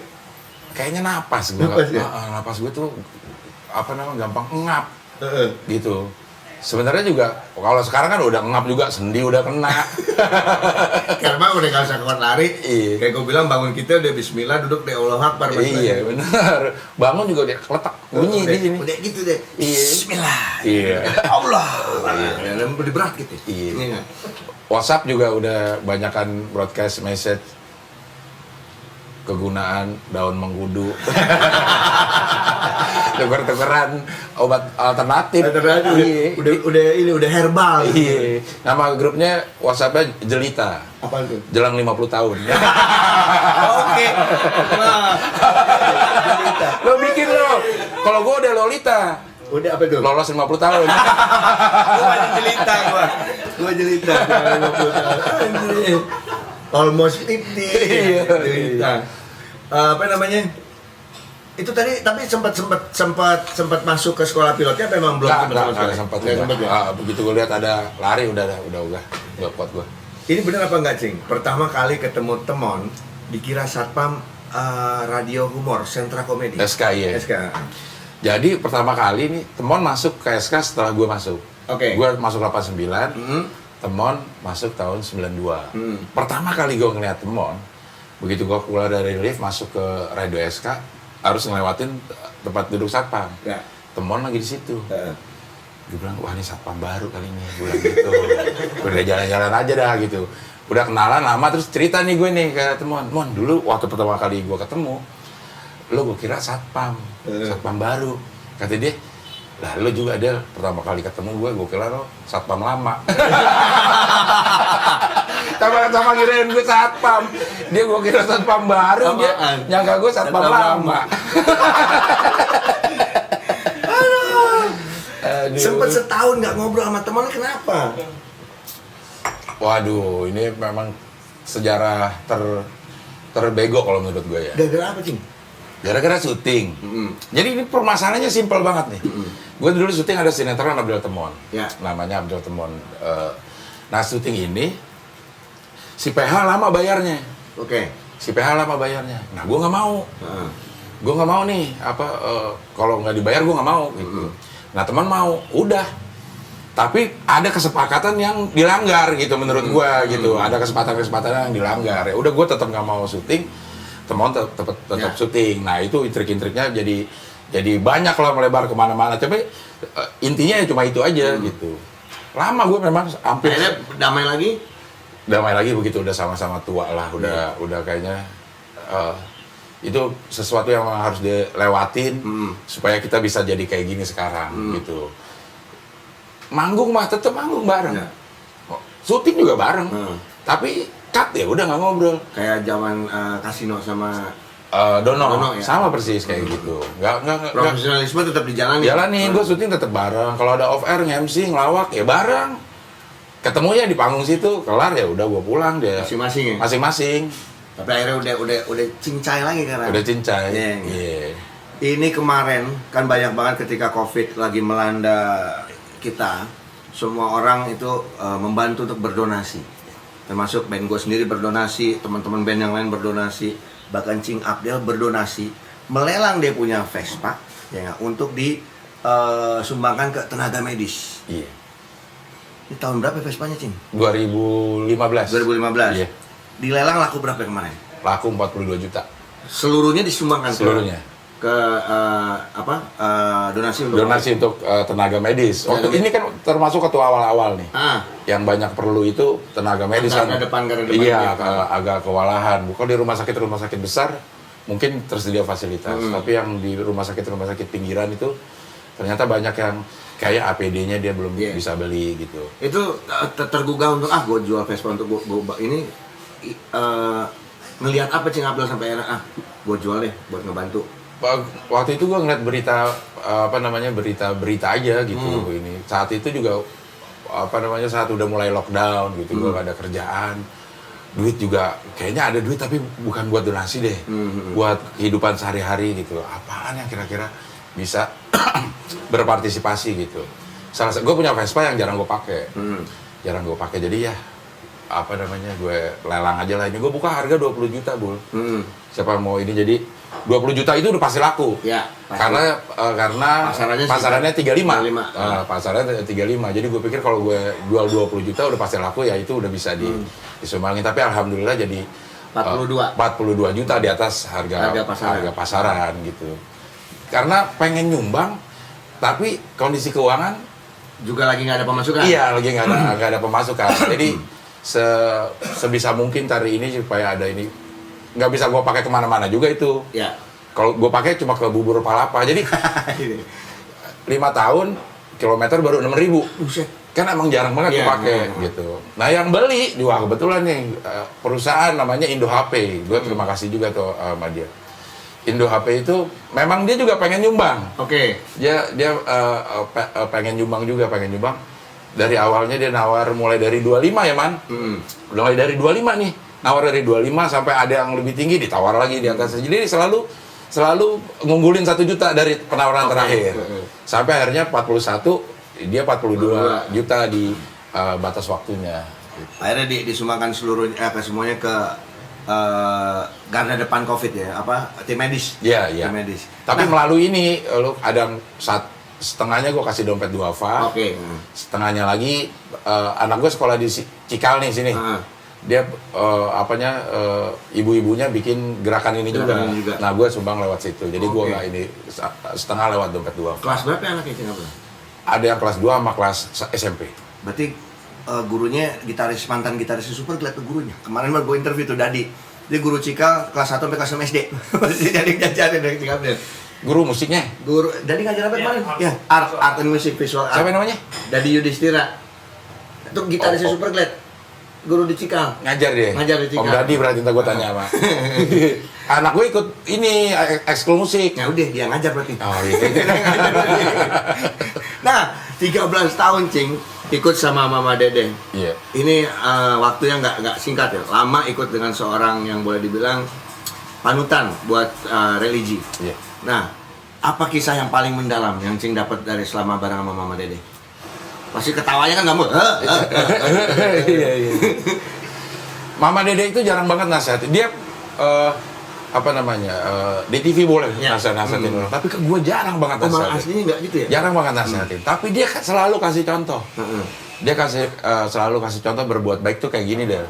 Kayaknya napas gue. Napas, ya? Napas gue tuh gampang ngap gitu. Sebenarnya juga kalau sekarang kan udah ngap juga, sendi udah kena. Karena udah nggak usah kuat lari. Iya. Kayak gue bilang bangun kita udah Bismillah, duduk deh Allah Akbar. Iya benar. Bangun juga dia keletak bunyi di sini. Udah gitu deh. Iya. Bismillah. Iya. Allah. Iya. Lebih berat gitu. Iya. WhatsApp juga udah banyakan broadcast message kegunaan daun mengkudu. Tuker-tukeran obat alternatif. Iya. Udah herbal. Iya. Nama grupnya WhatsApp-nya Jelita. Apaan tuh? Jelang 50 tahun. Oke. Wah. Lo bikin lo. Kalau gue udah Lolita. Udah apa tuh? Lolos 50 tahun. Gua jelita gua. Gua jelita. 50 tahun. Anjir. Almost 50. Jelita. Apa namanya? Itu tadi tapi sempat masuk ke sekolah pilotnya apa memang belum Nggak sempat ya? begitu gue lihat ada lari udah kuat gue. Ini benar apa enggak, Cing? Pertama kali ketemu Temon dikira satpam radio humor Sentra Komedi. SK iya. SK. Jadi pertama kali nih Temon masuk ke SK setelah gue masuk. Oke. Gue masuk 89, Temon masuk tahun 92. Pertama kali gue ngeliat Temon, begitu gue keluar dari lift masuk ke radio SK, harus ngelewatin tempat duduk satpam. Ya. Temon lagi di situ. Gue bilang, wah ini satpam baru kali ini. Gue bilang gitu. Udah jalan-jalan aja dah gitu. Udah kenalan lama, terus cerita nih gue nih ke Temon. Mon, dulu waktu pertama kali gue ketemu, lo gue kira satpam baru. Kata dia, lah lo juga ada pertama kali ketemu gue kira lo satpam lama. Sama kirain gue satpam. Dia gue kira satpam baru, dia nyangka gue satpam lama. Sempet setahun nggak ngobrol sama teman, kenapa? Waduh, ini memang sejarah terbego kalau menurut gue ya. Gara-gara apa, Cing? Gara-gara syuting. Jadi ini permasalahannya simpel banget nih. Gue dulu syuting ada sinetron Abdul Temon. Ya. Namanya Abdul Temon. Nah syuting ini si PH lama bayarnya. Oke. Si PH lama bayarnya. Nah gue nggak mau. Gue nggak mau nih kalau nggak dibayar gue nggak mau gitu. Nah teman mau, udah. Tapi ada kesepakatan yang dilanggar gitu menurut gue gitu. Ada kesempatan-kesempatan yang dilanggar. Ya udah gue tetap nggak mau syuting. Teman tetap syuting. Nah itu trik-triknya jadi banyak lah, melebar kemana-mana. Tapi intinya ya cuma itu aja gitu. Lama gue memang hampir. Akhirnya damai lagi begitu udah sama-sama tua lah. Udah kayaknya itu sesuatu yang harus dilewatin supaya kita bisa jadi kayak gini sekarang gitu. Manggung mah tetap manggung bareng. Syuting juga bareng. Tapi cut ya udah nggak ngobrol. Kayak zaman Kasino sama Dono ya? sama persis kayak gitu. Nggak profesionalisme tetap jalanin. Gue syuting tetap bareng. Kalau ada off air nge-MC ngelawak ya bareng. Ketemunya di panggung situ, kelar ya udah gue pulang deh. Masing-masing ya? Masing-masing. Tapi akhirnya udah cincai lagi karena. Udah cincai. Yeah. Ini kemarin kan banyak banget ketika Covid lagi melanda kita, semua orang itu membantu untuk berdonasi. Termasuk band gue sendiri berdonasi, teman-teman band yang lain berdonasi, bahkan Cing Abdel berdonasi, melelang dia punya Vespa ya nggak, untuk disumbangkan ke tenaga medis. Iya. Ini tahun berapa Vespanya, Cing? 2015. 2015. Iya. Dilelang laku berapa kemarin? Laku 42 juta. Seluruhnya disumbangkan Seluruhnya. ke donasi untuk tenaga medis. Waktu ini kan termasuk ketua awal-awal nih. Yang banyak perlu itu tenaga medis kan. Garda depan. Iya, agak kewalahan. Bukan di rumah sakit besar mungkin tersedia fasilitas, tapi yang di rumah sakit pinggiran itu ternyata banyak yang kayak APD-nya dia belum bisa beli gitu. Itu tergugah untuk gue jual Vespa untuk gue ini ngelihat apa Cing Abdul sampai enak gue jual deh buat ngebantu. Waktu itu gue ngeliat berita berita aja gitu. Ini saat itu juga saat udah mulai lockdown gitu, gue gak ada kerjaan, duit juga kayaknya ada duit tapi bukan buat donasi deh, buat kehidupan sehari-hari gitu. Apaan yang kira-kira bisa berpartisipasi gitu. Gue punya Vespa yang jarang gue pakai, jadi ya gue lelang aja lah. Ini gue buka harga 20 juta Bul. Siapa mau ini, jadi 20 juta itu udah pasti laku. Ya, pasti. Karena pasarannya 35. Pasarannya 35. Jadi gue pikir kalau gue jual 20 juta udah pasti laku, ya itu udah bisa disumbangin. Tapi alhamdulillah jadi 42 juta di atas harga pasaran gitu. Karena pengen nyumbang tapi kondisi keuangan juga lagi nggak ada pemasukan. Iya, lagi nggak ada pemasukan. Jadi sebisa mungkin cari ini supaya ada ini. Nggak bisa gue pakai kemana-mana juga itu. Ya. Kalau gue pakai cuma ke Bubur Palapa. Jadi 5 tahun kilometer baru 6.000. Buset. Kan emang jarang banget gue pakai gitu. Nah yang beli, kebetulan nih perusahaan namanya Indo HP. Gue terima kasih juga tuh sama dia. Indo HP itu memang dia juga pengen nyumbang. Oke. Dia pengen nyumbang. Dari awalnya dia nawar mulai dari 25 ya Man. Mulai dari 25 nih. Nawar dari 25 sampai ada yang lebih tinggi ditawar lagi di atas. Jadi selalu ngunggulin 1 juta dari penawaran terakhir. Sampai akhirnya 41, dia 42 juta di batas waktunya. Akhirnya disumbangkan seluruhnya ke semuanya ke garda depan Covid ya, tim medis. Iya. Tim medis. Tapi melalui ini lu ada setengahnya gue kasih dompet duafa. Oke. Setengahnya lagi anak gue sekolah di Cikal nih sini. Dia ibu-ibunya bikin gerakan ini juga. Nah gue sumbang lewat situ. Jadi gue nggak ini setengah lewat dompet duafa. Kelas berapa anaknya Cing Abdul? Ada yang kelas 2 sama kelas SMP. Berarti gurunya mantan gitaris Super Glad tuh gurunya. Kemarin gue interview tuh Dadi. Dia guru Cikal kelas 1 sampai kelas 6 SD. Masih jadi jajarin dari Cing Abdul. Guru musiknya? Guru Dadi ngajar apa kemarin? Ya, art and music, visual art. Siapa namanya? Dadi Yudhistira. Itu gitaris Super Glad. Guru di Cikal. Ngajar dia? Ngajar di Cikal. Om Dadi berarti gue tanya apa. Anak gue ikut ini ekskul musik. Ya udah, dia ngajar berarti. Oh iya. Nah, 13 tahun Cing ikut sama Mama Dede. Iya. Ini waktu yang nggak singkat ya. Lama ikut dengan seorang yang boleh dibilang panutan buat religi. Iya. Nah, apa kisah yang paling mendalam yang Cing dapat dari selama bareng sama Mama Dede? Pasti ketawanya kan kamu. Iya. Mama Dede itu jarang banget nasihatin. Dia apa namanya? Di TV boleh nasihatin orang, tapi ke gue jarang banget Malah nasihatin. aslinya nggak gitu ya? Jarang banget nasihatin. Tapi dia selalu kasih contoh. Dia selalu kasih contoh berbuat baik tuh kayak gini deh.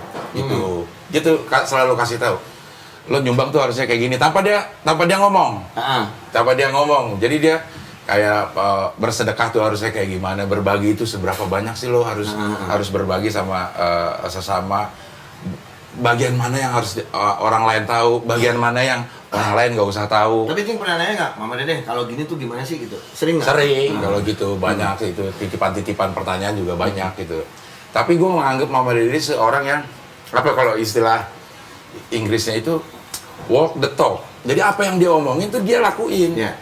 Gitu selalu kasih tahu. Lo nyumbang tuh harusnya kayak gini tanpa dia ngomong. Tanpa dia ngomong. Jadi dia kayak bersedekah tuh harusnya kayak gimana, berbagi itu seberapa banyak sih lo harus berbagi sama sesama. Bagian mana yang harus orang lain tahu, bagian mana yang orang lain nggak usah tahu. Tapi Cing pernah nanya nggak, Mama Dede, kalau gini tuh gimana sih gitu? Sering nggak? Sering, kalau gitu banyak itu titipan-titipan pertanyaan juga banyak gitu. Tapi gue menganggap Mama Dede seorang yang apa kalau istilah Inggrisnya itu walk the talk. Jadi apa yang dia omongin tuh dia lakuin. Yeah.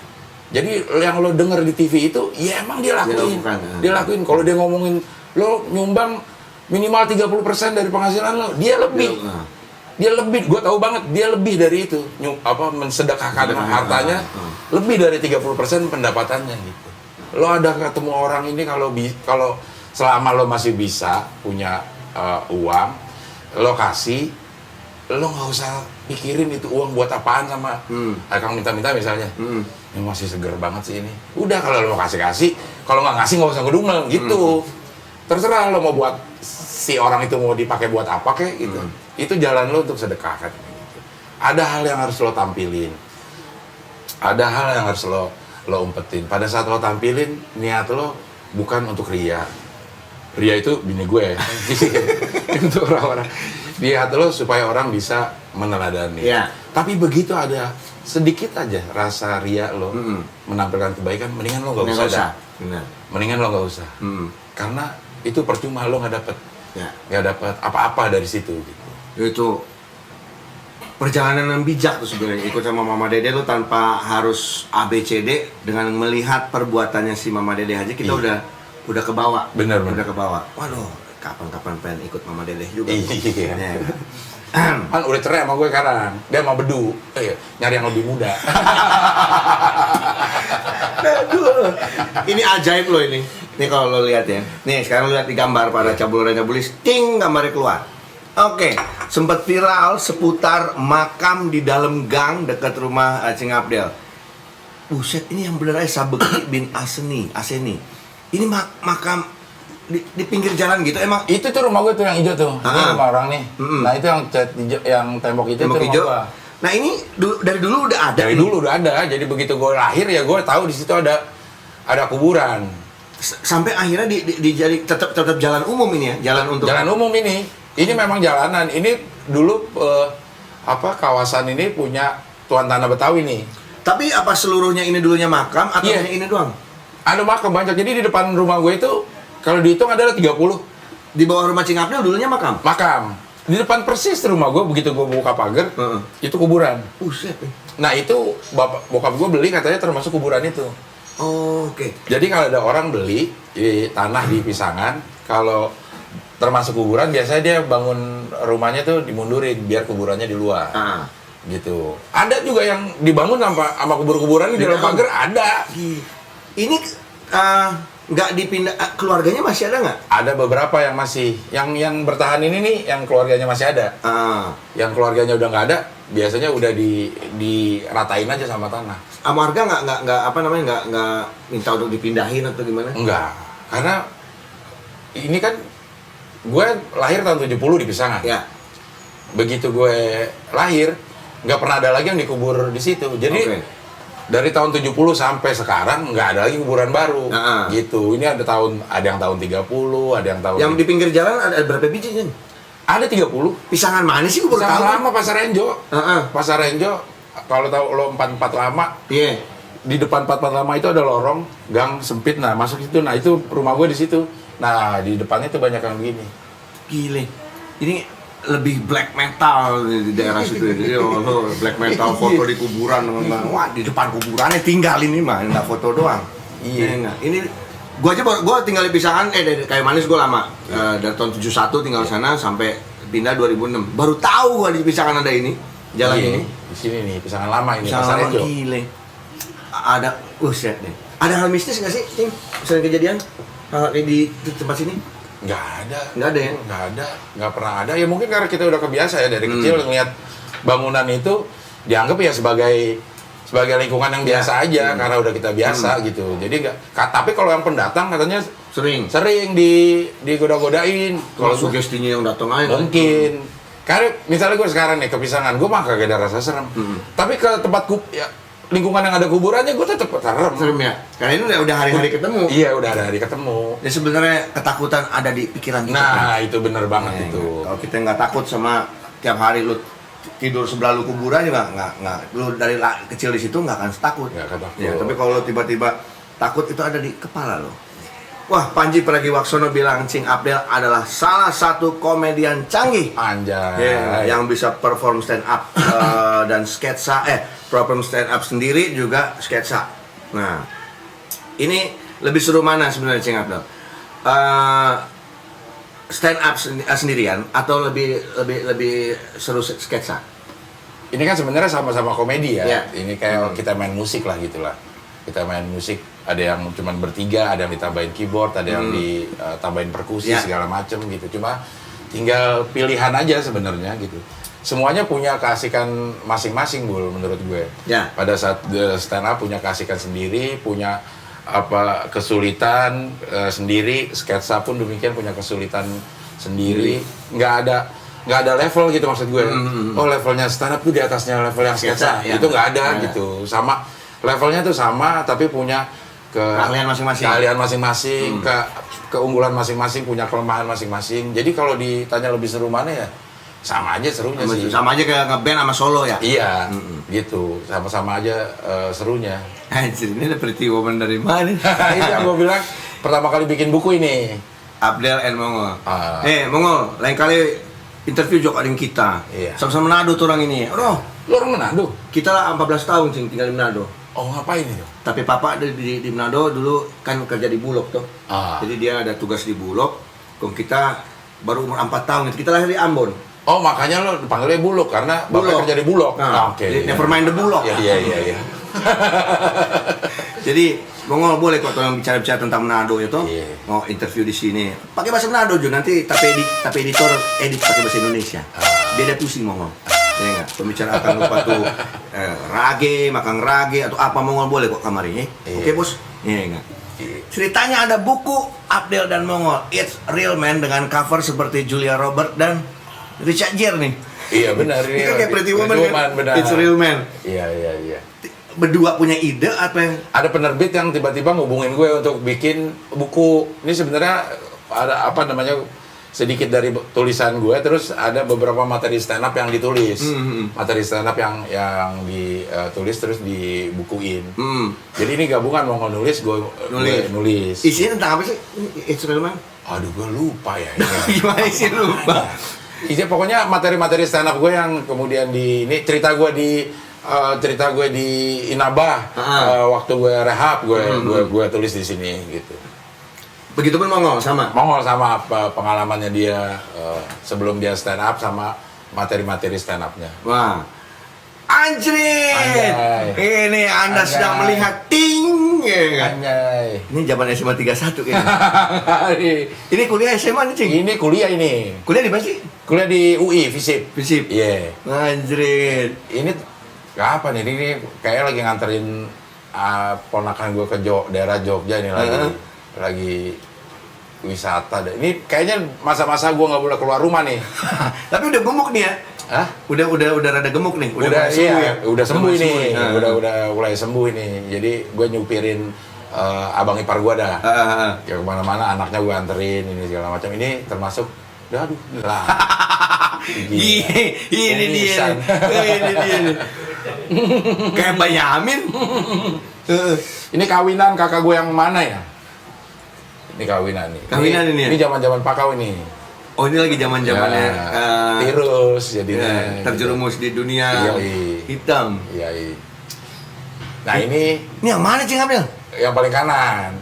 Jadi yang lo denger di TV itu, ya emang dia lakuin. Dia lakuin. Kalau dia ngomongin lo nyumbang minimal 30% dari penghasilan lo, dia lebih. Dia lebih, gue tahu banget, dia lebih dari itu. Mensedekahkan hartanya lebih dari 30% pendapatannya gitu. Lo ada ketemu orang ini kalau selama lo masih bisa punya uang, lo kasih, lo nggak usah pikirin itu uang buat apaan sama Kang minta-minta misalnya. Ini masih seger banget sih ini. Udah kalau lo kasih, kalau nggak ngasih nggak usah ngedumel gitu. Terserah lo mau buat si orang itu mau dipakai buat apa kek gitu. Itu jalan lo untuk sedekah kan. Gitu. Ada hal yang harus lo tampilin. Ada hal yang harus lo umpetin. Pada saat lo tampilin, niat lo bukan untuk ria. Ria itu bini gue. Untuk orang-orang. Niat lo supaya orang bisa meneladani. Yeah. Tapi begitu ada sedikit aja rasa ria lo menampilkan kebaikan, mendingan lo nggak usah. Mendingan lo nggak usah. Karena itu percuma, lo nggak dapet apa-apa dari situ gitu. Itu perjalanan yang bijak tuh sebenarnya, ikut sama Mama Dede lo tanpa harus ABCD. Dengan melihat perbuatannya si Mama Dede aja kita udah kebawa. Bener. Udah kebawa. Waduh, kapan-kapan pengen ikut Mama Dede juga. Iya. Kan udah cerai sama gue sekarang, dia sama Bedu, nyari yang lebih muda. Aduh, ini ajaib loh ini. Nih kalau lo lihat ya, nih sekarang lo lihat di gambar para cabulor dan cabulis, ting gambarnya keluar. Oke, sempat viral seputar makam di dalam gang dekat rumah Cing Abdel. Buset, ini yang bener aja Sabekti bin Aseni. Ini makam di pinggir jalan gitu emang. Itu tuh rumah gue tuh yang hijau tuh, ini rumah orang nih. Nah itu yang cat hijau, yang tembok itu Tembok tuh hijau. rumah gua. Nah ini dari dulu udah ada. Dari dulu udah ada, jadi begitu gue lahir ya gue tahu di situ ada kuburan. Sampai akhirnya jadi tetap jalan umum ini ya, Jalan umum ini memang jalanan. Ini dulu kawasan ini punya tuan tanah Betawi nih. Tapi apa seluruhnya ini dulunya makam atau hanya ini doang? Ada makam banyak. Jadi di depan rumah gue itu kalau dihitung ada 30. Di bawah rumah Cing Abdel dulunya makam. Di depan persis rumah gue, begitu gue buka pagar, itu kuburan. Buset. Nah itu bokap gue beli katanya termasuk kuburan itu. Oke. Jadi kalau ada orang beli di tanah di Pisangan, kalau termasuk kuburan biasanya dia bangun rumahnya tuh dimundurin biar kuburannya di luar. Gitu. Ada juga yang dibangun sama kubur-kuburan di dalam pagar ada. Ini nggak dipindah, keluarganya masih ada nggak? Ada beberapa yang masih, yang bertahan ini nih, yang keluarganya masih ada. Yang keluarganya udah nggak ada, biasanya udah diratain aja sama tanah. Warga nggak minta untuk dipindahin atau gimana? Enggak, karena ini kan gue lahir tahun 70 di Pisangan. Ya. Begitu gue lahir, nggak pernah ada lagi yang dikubur di situ. Jadi dari tahun 70 sampai sekarang nggak ada lagi kuburan baru. Gitu. Ini ada yang tahun 30, ada yang tahun. Yang di pinggir jalan ada berapa biji kan? Ada 30. Pisangan mana sih gue baru tahu. Pisangan lama Pasar Renjo. Pasar Renjo, kalau tahu lo 44 lama. Iya. Di depan 44 lama itu ada lorong, gang sempit. Nah, masuk situ. Nah, itu rumah gue di situ. Nah, di depannya tuh banyak yang begini. Gile. Ini lebih black metal di daerah situ. Jadi black metal foto di kuburan. Wah, di depan kuburannya tinggal ini mah, nggak foto doang. Iya. Ini gua tinggal di Pisangan, dari Kayu Manis gua lama. Dari tahun 71 tinggal sana sampai pindah 2006. Baru tahu gua di Pisangan ada ini, jalan ini. Di sini nih, Pisangan lama ini, Pisangan Pasar lama, Renjo. gile. Ada, set deh. Ada hal mistis nggak sih, Cing? Sering kejadian? Hal kayak di tempat sini? Nggak ada. Nggak ada ya? Nggak ada. Nggak pernah ada. Ya mungkin karena kita udah kebiasa ya dari kecil ngeliat bangunan itu dianggap ya sebagai lingkungan yang biasa aja karena udah kita biasa gitu. Jadi tapi kalau yang pendatang katanya sering digoda-godain. Kalau sugestinya yang datang aja mungkin. Karena misalnya gue sekarang nih ke Pisangan, gue mah kagak ada rasa serem. Tapi ke tempat lingkungan yang ada kuburannya gue tetap serem. Serem ya? Karena ini udah hari-hari ketemu. Iya, udah hari-hari ketemu. Ya sebenarnya ketakutan ada di pikiran kita. Nah, itu bener banget itu. Kalau kita nggak takut sama tiap hari lu tidur sebelah lu kuburan juga nggak. Lu dari kecil di situ nggak akan takut. Nggak akan takut. Ya, tapi kalau lu tiba-tiba takut itu ada di kepala lo. Wah, Panji Pragiwaksono bilang Cing Abdel adalah salah satu komedian canggih. Anjay. Yang bisa perform stand up dan sketsa, perform stand up sendiri juga sketsa. Nah, ini lebih seru mana sebenarnya Cing Abdel? Stand up sendirian atau lebih seru sketsa? Ini kan sebenarnya sama-sama komedi ya. Yeah. Ini kayak kita main musik lah gitulah. Kita main musik, ada yang cuman bertiga, ada yang ditambahin keyboard, ada yang ditambahin perkusi segala macem gitu. Cuma tinggal pilihan aja sebenarnya gitu. Semuanya punya keasikan masing-masing, Bul, menurut gue. Yeah. Pada saat stand up punya keasikan sendiri, punya kesulitan sendiri, sketsa pun demikian punya kesulitan sendiri. Nggak ada level gitu maksud gue. Oh, levelnya stand up tuh di atasnya level yang sketsa. Itu nggak ada gitu. Sama levelnya tuh sama tapi punya keahlian masing-masing, keunggulan masing-masing, punya kelemahan masing-masing. Jadi kalau ditanya lebih seru mana ya sama aja serunya sih. Sama aja kayak ngeband sama solo ya? Iya, gitu. Sama-sama aja serunya. Anjir, ini ada Pretty Woman dari mana? Itu yang gue bilang pertama kali bikin buku ini. Abdel and Mongol. Mongol, lain kali interview Jok ading kita. Iya. Sama-sama Manado tuh orang ini. Aduh, Lu orang Manado? kita lah 14 tahun Cing tinggal di Manado. Oh, ngapain itu? Tapi papa di Manado dulu kan kerja di Bulog tuh. Jadi dia ada tugas di Bulog. Kalau kita baru umur 4 tahun, kita lahir di Ambon. Oh, makanya lo dipanggilnya Bulog karena bapak kerja di Bulog. Oke. Never mind the Bulog. Iya. Jadi Mongol boleh kok tolong bicara-bicara tentang Manado itu. Mau interview di sini. Pakai bahasa Manado juga nanti tapi editor edit pakai bahasa Indonesia. Beda pusing Mongol. Ya enggak? Pembicaraan lupa tuh rage, makan rage atau apa Mongol boleh kok kamari. Oke, Bos. Iya enggak? Ceritanya ada buku Abdel dan Mongol. It's Real Man dengan cover seperti Julia Robert dan Richard Gere nih. Iya benar ini. Kan kayak Pretty Woman kan? Benar. It's Real Man. Iya. Berdua punya ide apa yang? Ada penerbit yang tiba-tiba ngubungin gue untuk bikin buku. Ini sebenarnya ada sedikit dari tulisan gue, terus ada beberapa materi stand up yang ditulis. Materi stand up yang ditulis terus dibukuin. Jadi ini gabungan mau nulis, gue nulis. Isinya tentang apa sih? It's Real Man? Aduh, gue lupa ya. Gimana sih lupa? Pokoknya materi-materi stand up gue yang kemudian ini cerita gue di Inaba waktu gue rehab gue tulis di sini gitu. Begitupun Mongol sama pengalamannya dia sebelum dia stand up sama materi-materi stand upnya. Wah, anjrit! Ini Anda sedang melihat ting, ya. Anjay. Ini zaman SMA 31 kayaknya. Ini kuliah SMA nih, Cing? Ini kuliah ini. Kuliah di mana sih? Kuliah di UI, FISIP. Iya. Anjrit. Ini kapan nih? Ini kayak lagi nganterin ponakan gue ke daerah Jogja ini lagi wisata. Ini kayaknya masa-masa gue nggak boleh keluar rumah nih. Tapi udah gemuk nih ya? Hah? Udah rada gemuk nih. Udah sembuh ya? Udah sembuh ini. Udah mulai sembuh ini. Jadi gue nyupirin abang ipar gue dah. Ya kemana-mana anaknya gue anterin ini segala macam. Ini termasuk aduh lah. Ini dia. Kayak Benyamin. Ini kawinan kakak gue yang mana ya? Ini kawinan nih. Kawinan ini ya? Ini zaman-zaman Pakau ini. Oh, ini lagi zaman-zamannya virus jadinya. Terjerumus di dunia hitam. Iya. Nah, ini yang mana Cing Abdel? Yang paling kanan.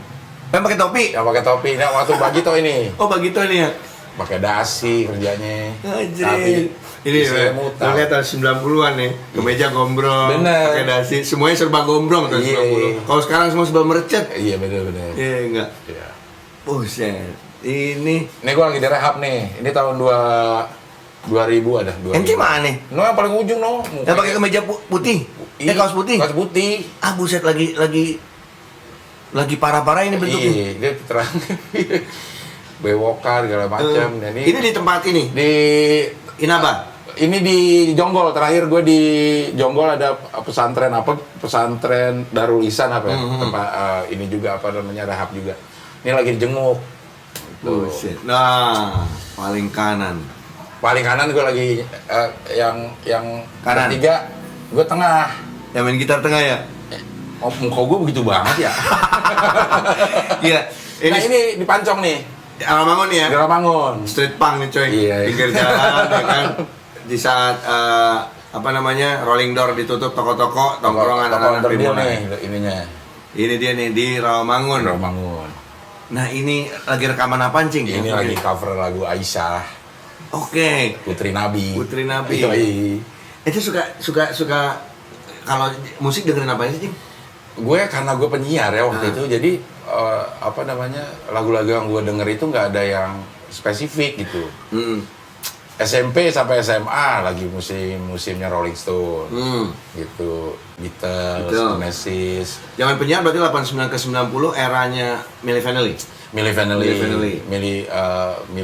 Yang pakai topi? Yang pakai topi. Nah, waktu Bagito ini. Oh, Bagito ini ya? Pakai dasi kerjanya. Anjir. Ini lihat tahun 90-an nih. Kemeja gombrong, pakai dasi, semuanya serba gombrong tahun 90. Kalau sekarang semua serba merecet. Iya, benar. Iya, enggak. Iya. Buset. Ini gue lagi direhab nih. Ini tahun 2000 ada. 2000. ente mana? No, yang paling ujung no. Yang pakai kemeja putih. Kaos putih. Kaos putih. Ah buset lagi parah-parah ini bentuknya. Iya, dia terang. Bewokan segala macam. Ini di tempat ini. Di Inaba. Ini di Jonggol, terakhir gue di Jonggol ada pesantren Darul Ihsan apa ya? Tempat ini juga apa namanya rehab juga. Ini lagi dijenguk. Buset. Nah, paling kanan. Paling kanan gue lagi yang Kanan. ketiga, gue tengah. Yang main gitar tengah ya? Oh, muka gue begitu banget ya. Iya. Ini di Pancong nih. Rawamangun ya? Di Rawamangun. Street punk nih coy. Iya. Pinggir jalan ya kan. Di saat apa namanya rolling door ditutup toko-toko tongkrongan anak-anak terdil Primona. nih ininya. Ini dia nih di Rawamangun. Rawamangun. Nah ini lagi rekaman apa Cing? Ini lagi cover lagu Aisyah. Oke. Putri Nabi. Putri Nabi. Yoi. Itu suka kalau musik dengerin apa sih Cing? Gue karena gue penyiar ya waktu itu, jadi apa namanya lagu-lagu yang gue denger itu nggak ada yang spesifik gitu. SMP sampai SMA lagi musimnya Rolling Stone, gitu, Beatles, Genesis. Zaman penyiar berarti 89 ke 90 eranya Milli Vanilli. Milli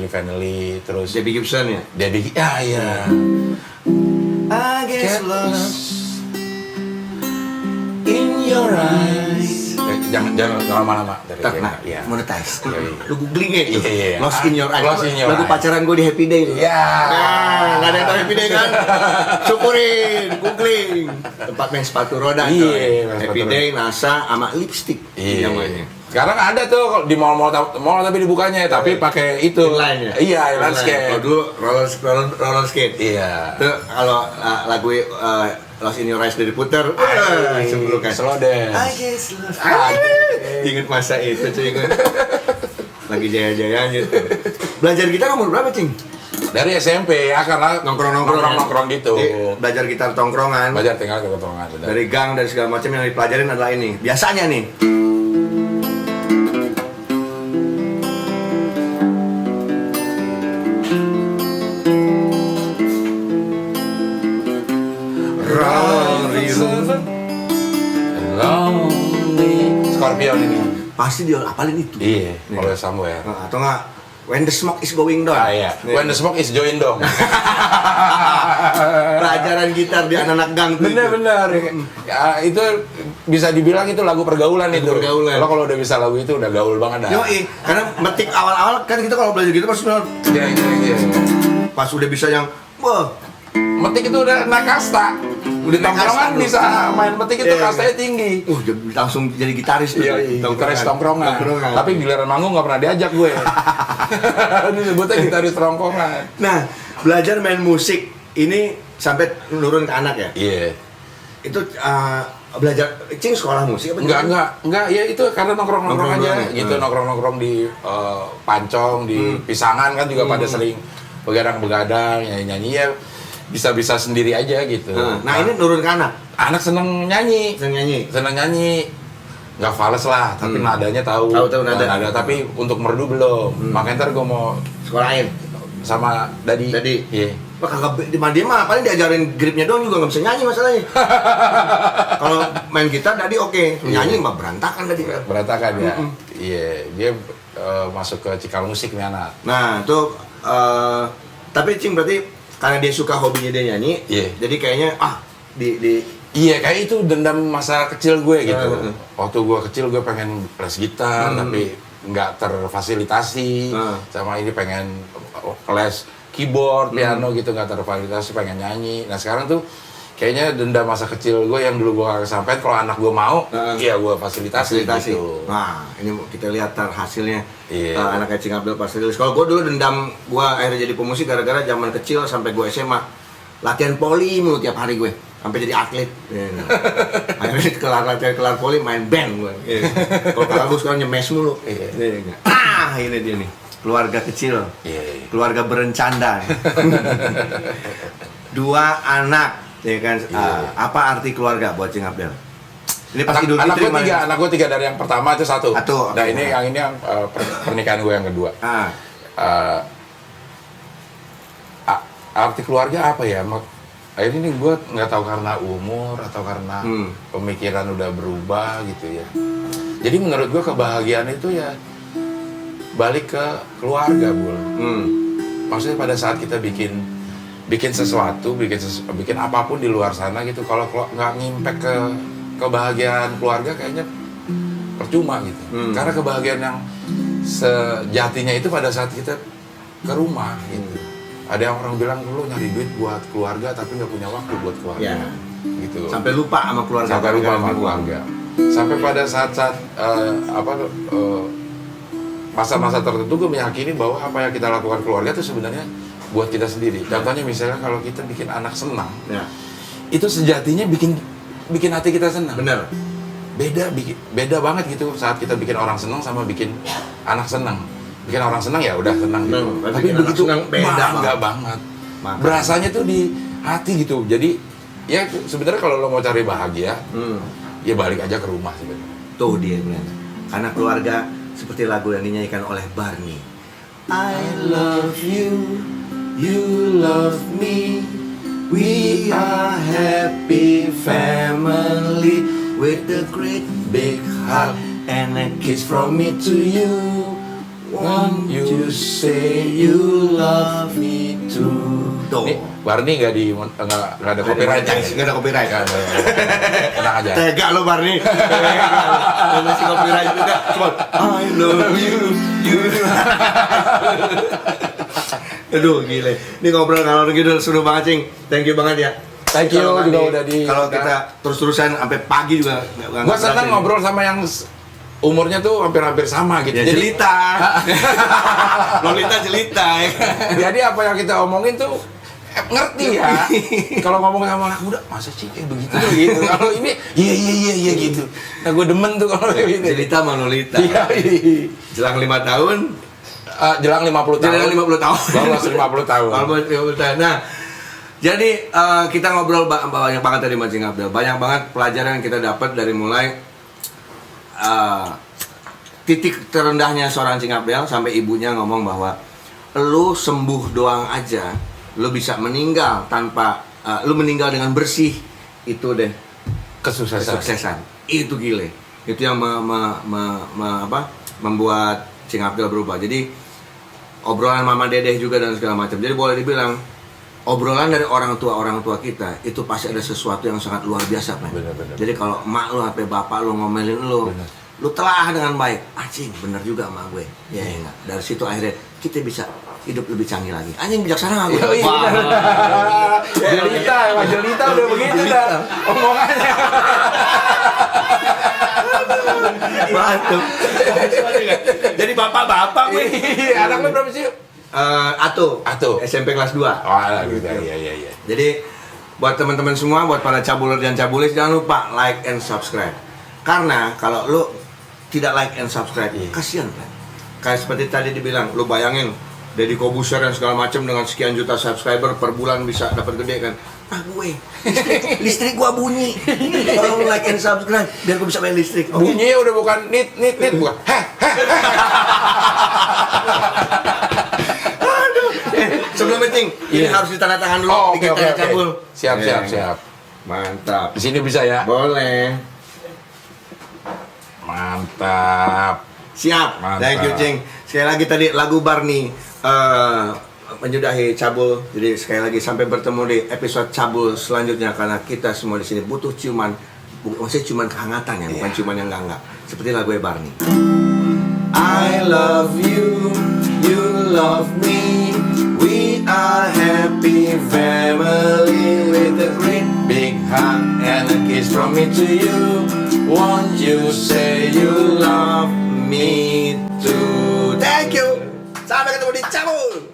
Vanilli, terus Debbie Gibson ya. Iya. I get lost in your eyes. Jangan lama-lama dari Nah, ya. monetize. Iya. Lu googling ya itu. Iya. Lost in Your Eyes. Lost in Your Lagu Eyes. pacaran gue di Happy Day. Iya. Nah, nggak ada yang tahu Happy Day kan? Syukurin, googling. Tempat main sepatu roda. Iya, coy. main Happy sepatu Day, NASA, sama lipstick. Iya. Namanya. Sekarang ada tuh di mall tapi dibukanya tapi pakai itu. Inline ya? Iya, inline Kalau skate. dulu roller skate. Iya. Tuh kalau lagu Lost in Your Eyes dari puter, sebelum kan. Slow dance. I guess lost. Ingat masa itu cuy, ingat. Lagi jaya-jayanya tuh. Belajar gitar umur berapa, Cing? Dari SMP ya karena nongkrong gitu. Belajar gitar tongkrongan. Belajar tinggal ke tongkrongan. Dari gang dan segala macam yang dipelajarin adalah ini. Biasanya nih. Scorpion ini. Pasti dia apalin itu. Iya, kalau Samuel. Atau enggak When the Smoke is Going Down. Iya. When the Smoke is Join dong. Pelajaran gitar di anak-anak gang tuh. Bener. Ya, itu bisa dibilang itu lagu pergaulan itu. Pergaulan. Kalau udah bisa lagu itu udah gaul banget dah. Yoi, karena metik awal-awal kan kita kalau belajar gitu pasti Iya. pas udah bisa yang wah, Metik itu udah naik kasta. Udah tongkrongan bisa main metik itu kastanya tinggi. langsung jadi gitaris tuh. Gitaris tongkrongan. Tapi giliran manggung nggak pernah diajak gue. Ini sebutnya gitaris tongkrongan. Nah, belajar main musik ini sampai nurun ke anak ya? Iya. Itu belajar Cing sekolah musik apa? Enggak, ya itu karena nongkrong aja gitu, nongkrong di Pancong, di Pisangan kan juga pada sering begadang, nyanyi ya bisa sendiri aja gitu. Nah, ini nurun ke anak. Anak seneng nyanyi. Nggak fales lah, tapi nadanya tahu nada, tapi untuk merdu belum. Makanya ntar gue mau Sekolahin sama Dadi. Iya. Wah, kagak di dia mah paling diajarin gripnya doang juga nggak bisa nyanyi masalahnya. Kalau main gitar Dadi oke, nyanyi mah berantakan Dadi. Berantakan ya. Iya, dia masuk ke cikal musik nih anak. Nah, tuh tapi Cing berarti karena dia suka hobinya dia nyanyi, jadi kayaknya Iya, kayak itu dendam masa kecil gue gitu. Waktu gue kecil gue pengen les gitar, tapi nggak terfasilitasi. Sama ini pengen les keyboard, piano gitu, nggak terfasilitasi, pengen nyanyi. Nah sekarang tuh kayaknya dendam masa kecil gue yang dulu gue gak kesampean, kalau anak gue mau, iya gue fasilitasi gitu. Nah, ini kita lihat hasilnya. Iya. Anak Cing Abdel pas rilis. Kalau gue dulu dendam gue akhirnya jadi pemusik gara-gara zaman kecil sampai gue SMA latihan poli mulu tiap hari gue. Sampai jadi atlet. Akhirnya kelar poli main band gue. Kalau kakak gue sekarang nyemes mulu. Ini dia nih. Keluarga kecil. Keluarga berencana. 2 anak. Ya kan? Apa arti keluarga buat Cing Abdel? Ini pas Idul anak Fitri gue tiga, kemarin. anak gue tiga dari yang pertama itu satu. Oke. Nah ini yang pernikahan gue yang kedua. Arti keluarga apa ya? Akhirnya nih gue nggak tahu karena umur atau karena pemikiran udah berubah gitu ya. Jadi menurut gue kebahagiaan itu ya balik ke keluarga, Bul. Maksudnya pada saat kita bikin sesuatu, bikin apapun di luar sana gitu, kalau nggak ngimpact ke kebahagiaan keluarga kayaknya percuma gitu. Karena kebahagiaan yang sejatinya itu pada saat kita ke rumah gitu. Ada yang orang bilang lu nyari duit buat keluarga tapi nggak punya waktu buat keluarga, gitu. Sampai lupa sama keluarga. Sampai pada saat-saat masa-masa tertentu gue meyakini bahwa apa yang kita lakukan keluarga itu sebenarnya buat kita sendiri. Contohnya misalnya kalau kita bikin anak senang, itu sejatinya bikin hati kita senang. Bener. Beda banget gitu saat kita bikin orang senang sama bikin anak senang. Bikin orang senang ya udah senang gitu. Tapi begitu bangga banget. Berasanya tuh di hati gitu. Jadi ya sebenarnya kalau lo mau cari bahagia, ya balik aja ke rumah sebenarnya. Tuh dia benar. Karena keluarga seperti lagu yang dinyanyikan oleh Barney. I love you, you love me. We are happy family with a great big hug and a kiss from me to you. Won't you say you love me too? Nih, Barney nggak ada copyright. Nggak ada copyright. Tenang aja. Tega lo Barney. Masih copyright juga. Cuma I love you, you. Aduh gile. Ini ngobrol kalau gitu seru banget, Cing. Thank you banget ya. Thank you juga udah di. Kalau kita terus-terusan sampai pagi juga. Gua senang ngobrol sama yang umurnya tuh hampir-hampir sama gitu. Ya, jelita. Lolita jelita ya. Jadi apa yang kita omongin tuh ngerti ya. Kalau ngomong sama anak muda, masa sih begitu tuh gitu. Kalau ini iya gitu. Nah gue demen tuh kalau gitu. Jelita sama Lolita. Iya. Jelang 5 tahun. Jelang 50 tahun. Jelang 50 tahun. Lolos 50 tahun. Lolos 50 tahun. Nah, jadi kita ngobrol banyak banget tadi Mas Abdel. Banyak banget pelajaran yang kita dapat dari mulai titik terendahnya seorang Cing Abdel sampai ibunya ngomong bahwa lu sembuh doang aja, lu bisa meninggal tanpa lu meninggal dengan bersih, itu deh kesuksesan. Itu gile. Itu yang membuat Cing Abdel berubah. Jadi obrolan Mama Dedeh juga dan segala macam. Jadi boleh dibilang obrolan dari orang tua kita itu pasti ada sesuatu yang sangat luar biasa, Pak. Jadi kalau emak lu sampai bapak lu ngomelin lu, lu telaah dengan baik. Anjing, bener juga emak gue. Ya enggak. Dari situ akhirnya kita bisa hidup lebih canggih lagi. Anjing bijaksana enggak gue? Jelita udah begitu dah omongannya. Mantap. Jadi bapak-bapak gue. Anak lu berapa sih? Ato. SMP kelas 2. Oh, gitu. Iya. Jadi buat teman-teman semua, buat para cabuler dan cabulis, jangan lupa like and subscribe. Karena kalau lu tidak like and subscribe, kasihan kan. Kayak seperti tadi dibilang, lu bayangin Deddy Kobuser dan segala macam dengan sekian juta subscriber per bulan bisa dapat gede kan. Gue listrik gua bunyi. Kalau lu like and subscribe biar gua bisa main listrik. Bunyinya udah bukan nit bukan. Sebelum meeting, ini harus ditandatangan dulu. Oke. Siap. Mantap. Di sini bisa ya? Boleh. Mantap. Siap. Thank you, Cing. Sekali lagi tadi lagu Barney menyudahi Cabul. Jadi sekali lagi sampai bertemu di episode Cabul selanjutnya, karena kita semua di sini butuh ciuman, maksudnya ciuman kehangatan ya, bukan ciuman yang enggak. Seperti lagu Barney. I love you, you love me. We are happy family with a great big hug and a kiss from me to you. Won't you say you love me too? Thank you. Sampai ketemu di Cabul.